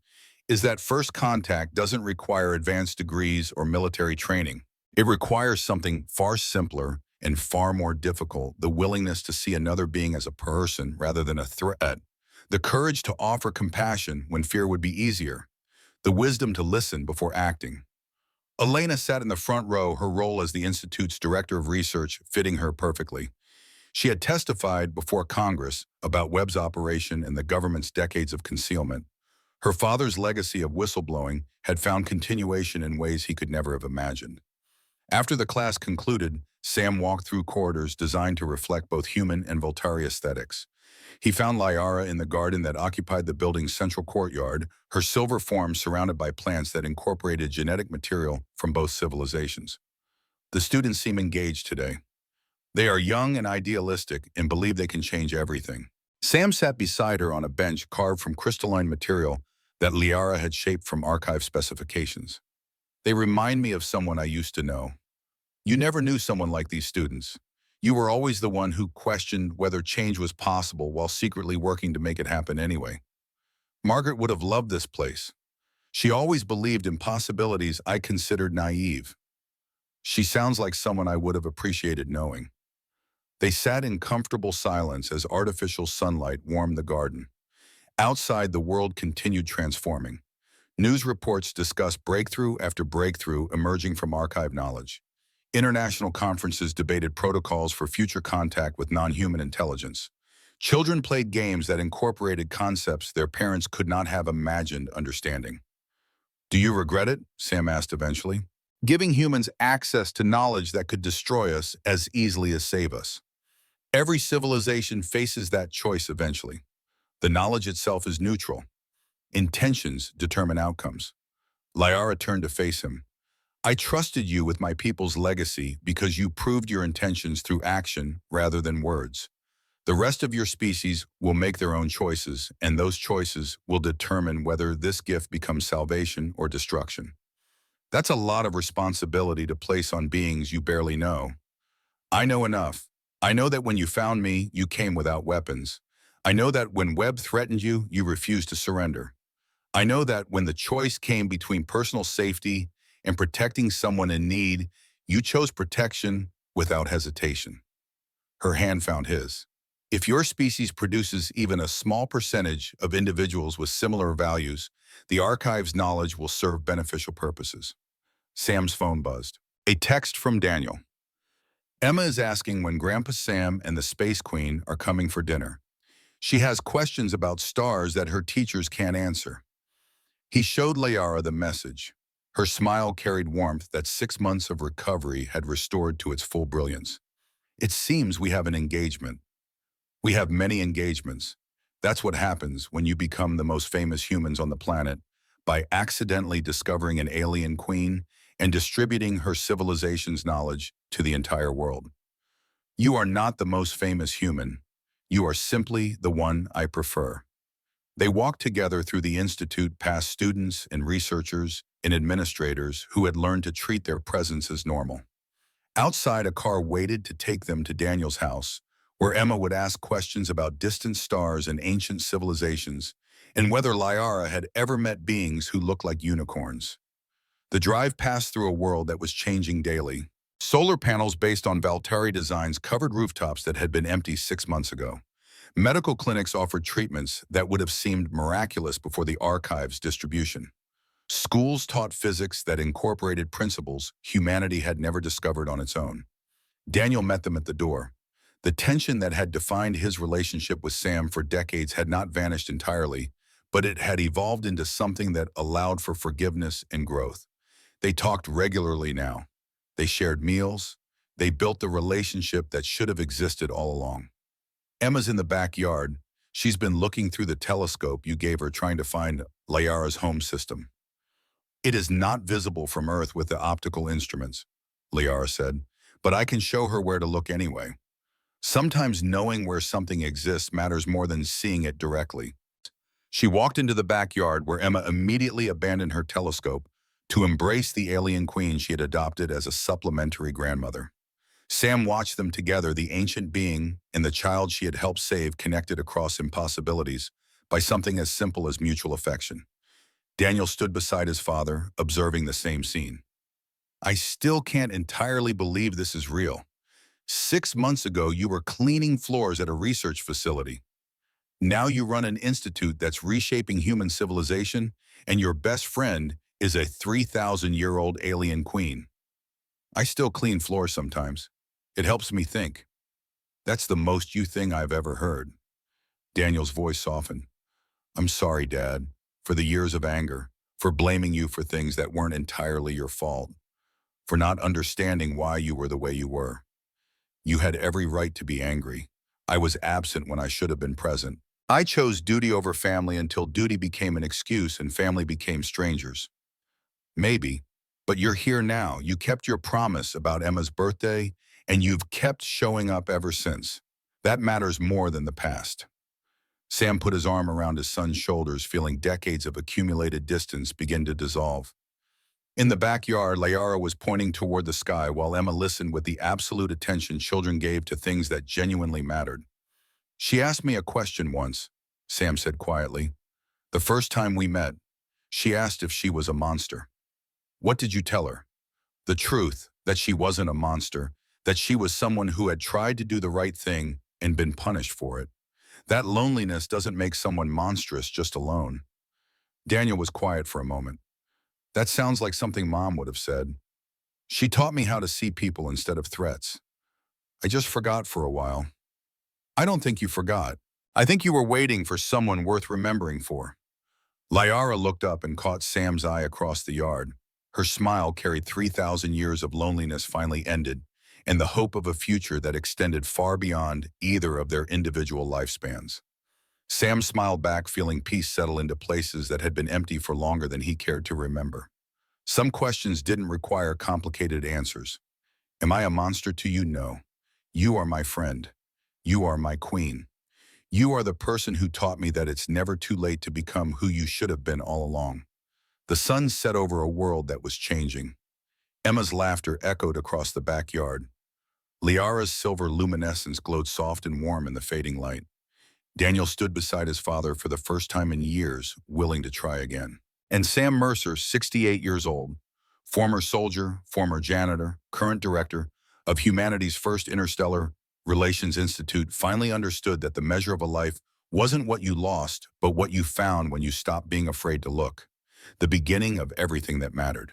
is that first contact doesn't require advanced degrees or military training. It requires something far simpler and far more difficult: the willingness to see another being as a person rather than a threat, the courage to offer compassion when fear would be easier, the wisdom to listen before acting. Elena sat in the front row, her role as the Institute's Director of Research fitting her perfectly. She had testified before Congress about Webb's operation and the government's decades of concealment. Her father's legacy of whistleblowing had found continuation in ways he could never have imagined. After the class concluded, Sam walked through corridors designed to reflect both human and Voltari aesthetics. He found Liara in the garden that occupied the building's central courtyard, her silver form surrounded by plants that incorporated genetic material from both civilizations. The students seem engaged today. They are young and idealistic and believe they can change everything. Sam sat beside her on a bench carved from crystalline material that Liara had shaped from archive specifications. They remind me of someone I used to know. You never knew someone like these students. You were always the one who questioned whether change was possible while secretly working to make it happen anyway. Margaret would have loved this place. She always believed in possibilities I considered naive. She sounds like someone I would have appreciated knowing. They sat in comfortable silence as artificial sunlight warmed the garden. Outside, the world continued transforming. News reports discussed breakthrough after breakthrough emerging from archive knowledge. International conferences debated protocols for future contact with non-human intelligence. Children played games that incorporated concepts their parents could not have imagined understanding. Do you regret it? Sam asked eventually. Giving humans access to knowledge that could destroy us as easily as save us. Every civilization faces that choice eventually. The knowledge itself is neutral. Intentions determine outcomes. Liara turned to face him. I trusted you with my people's legacy because you proved your intentions through action rather than words. The rest of your species will make their own choices, and those choices will determine whether this gift becomes salvation or destruction. That's a lot of responsibility to place on beings you barely know. I know enough. I know that when you found me, you came without weapons. I know that when Webb threatened you, you refused to surrender. I know that when the choice came between personal safety and protecting someone in need, you chose protection without hesitation. Her hand found his. If your species produces even a small percentage of individuals with similar values, the archive's knowledge will serve beneficial purposes. Sam's phone buzzed. A text from Daniel. Emma is asking when Grandpa Sam and the Space Queen are coming for dinner. She has questions about stars that her teachers can't answer. He showed Layara the message. Her smile carried warmth that 6 months of recovery had restored to its full brilliance. It seems we have an engagement. We have many engagements. That's what happens when you become the most famous humans on the planet, by accidentally discovering an alien queen and distributing her civilization's knowledge to the entire world. You are not the most famous human. You are simply the one I prefer. They walked together through the institute past students and researchers and administrators who had learned to treat their presence as normal. Outside, a car waited to take them to Daniel's house, where Emma would ask questions about distant stars and ancient civilizations, and whether Lyara had ever met beings who looked like unicorns. The drive passed through a world that was changing daily. Solar panels based on Valtteri designs covered rooftops that had been empty 6 months ago. Medical clinics offered treatments that would have seemed miraculous before the archive's distribution. Schools taught physics that incorporated principles humanity had never discovered on its own. Daniel met them at the door. The tension that had defined his relationship with Sam for decades had not vanished entirely, but it had evolved into something that allowed for forgiveness and growth. They talked regularly now. They shared meals. They built the relationship that should have existed all along. Emma's in the backyard. She's been looking through the telescope you gave her trying to find Layara's home system. It is not visible from Earth with the optical instruments, Layara said, but I can show her where to look anyway. Sometimes knowing where something exists matters more than seeing it directly. She walked into the backyard where Emma immediately abandoned her telescope to embrace the alien queen she had adopted as a supplementary grandmother. Sam watched them together, the ancient being and the child she had helped save connected across impossibilities by something as simple as mutual affection. Daniel stood beside his father, observing the same scene. I still can't entirely believe this is real. 6 months ago, you were cleaning floors at a research facility. Now you run an institute that's reshaping human civilization, and your best friend is a 3,000-year-old alien queen. I still clean floors sometimes. It helps me think. That's the most you thing I've ever heard. Daniel's voice softened. I'm sorry, Dad, for the years of anger, for blaming you for things that weren't entirely your fault, for not understanding why you were the way you were. You had every right to be angry. I was absent when I should have been present. I chose duty over family until duty became an excuse and family became strangers. Maybe, but you're here now. You kept your promise about Emma's birthday, and you've kept showing up ever since. That matters more than the past. Sam put his arm around his son's shoulders, feeling decades of accumulated distance begin to dissolve. In the backyard, Layara was pointing toward the sky while Emma listened with the absolute attention children gave to things that genuinely mattered. She asked me a question once, Sam said quietly. The first time we met, she asked if she was a monster. What did you tell her? The truth, that she wasn't a monster, that she was someone who had tried to do the right thing and been punished for it. That loneliness doesn't make someone monstrous just alone. Daniel was quiet for a moment. That sounds like something Mom would have said. She taught me how to see people instead of threats. I just forgot for a while. I don't think you forgot. I think you were waiting for someone worth remembering for. Lyara looked up and caught Sam's eye across the yard. Her smile carried 3,000 years of loneliness finally ended, and the hope of a future that extended far beyond either of their individual lifespans. Sam smiled back, feeling peace settle into places that had been empty for longer than he cared to remember. Some questions didn't require complicated answers. Am I a monster to you? No. You are my friend. You are my queen. You are the person who taught me that it's never too late to become who you should have been all along. The sun set over a world that was changing. Emma's laughter echoed across the backyard. Liara's silver luminescence glowed soft and warm in the fading light. Daniel stood beside his father for the first time in years, willing to try again. And Sam Mercer, 68 years old, former soldier, former janitor, current director of humanity's first Interstellar Relations Institute, finally understood that the measure of a life wasn't what you lost, but what you found when you stopped being afraid to look. The beginning of everything that mattered.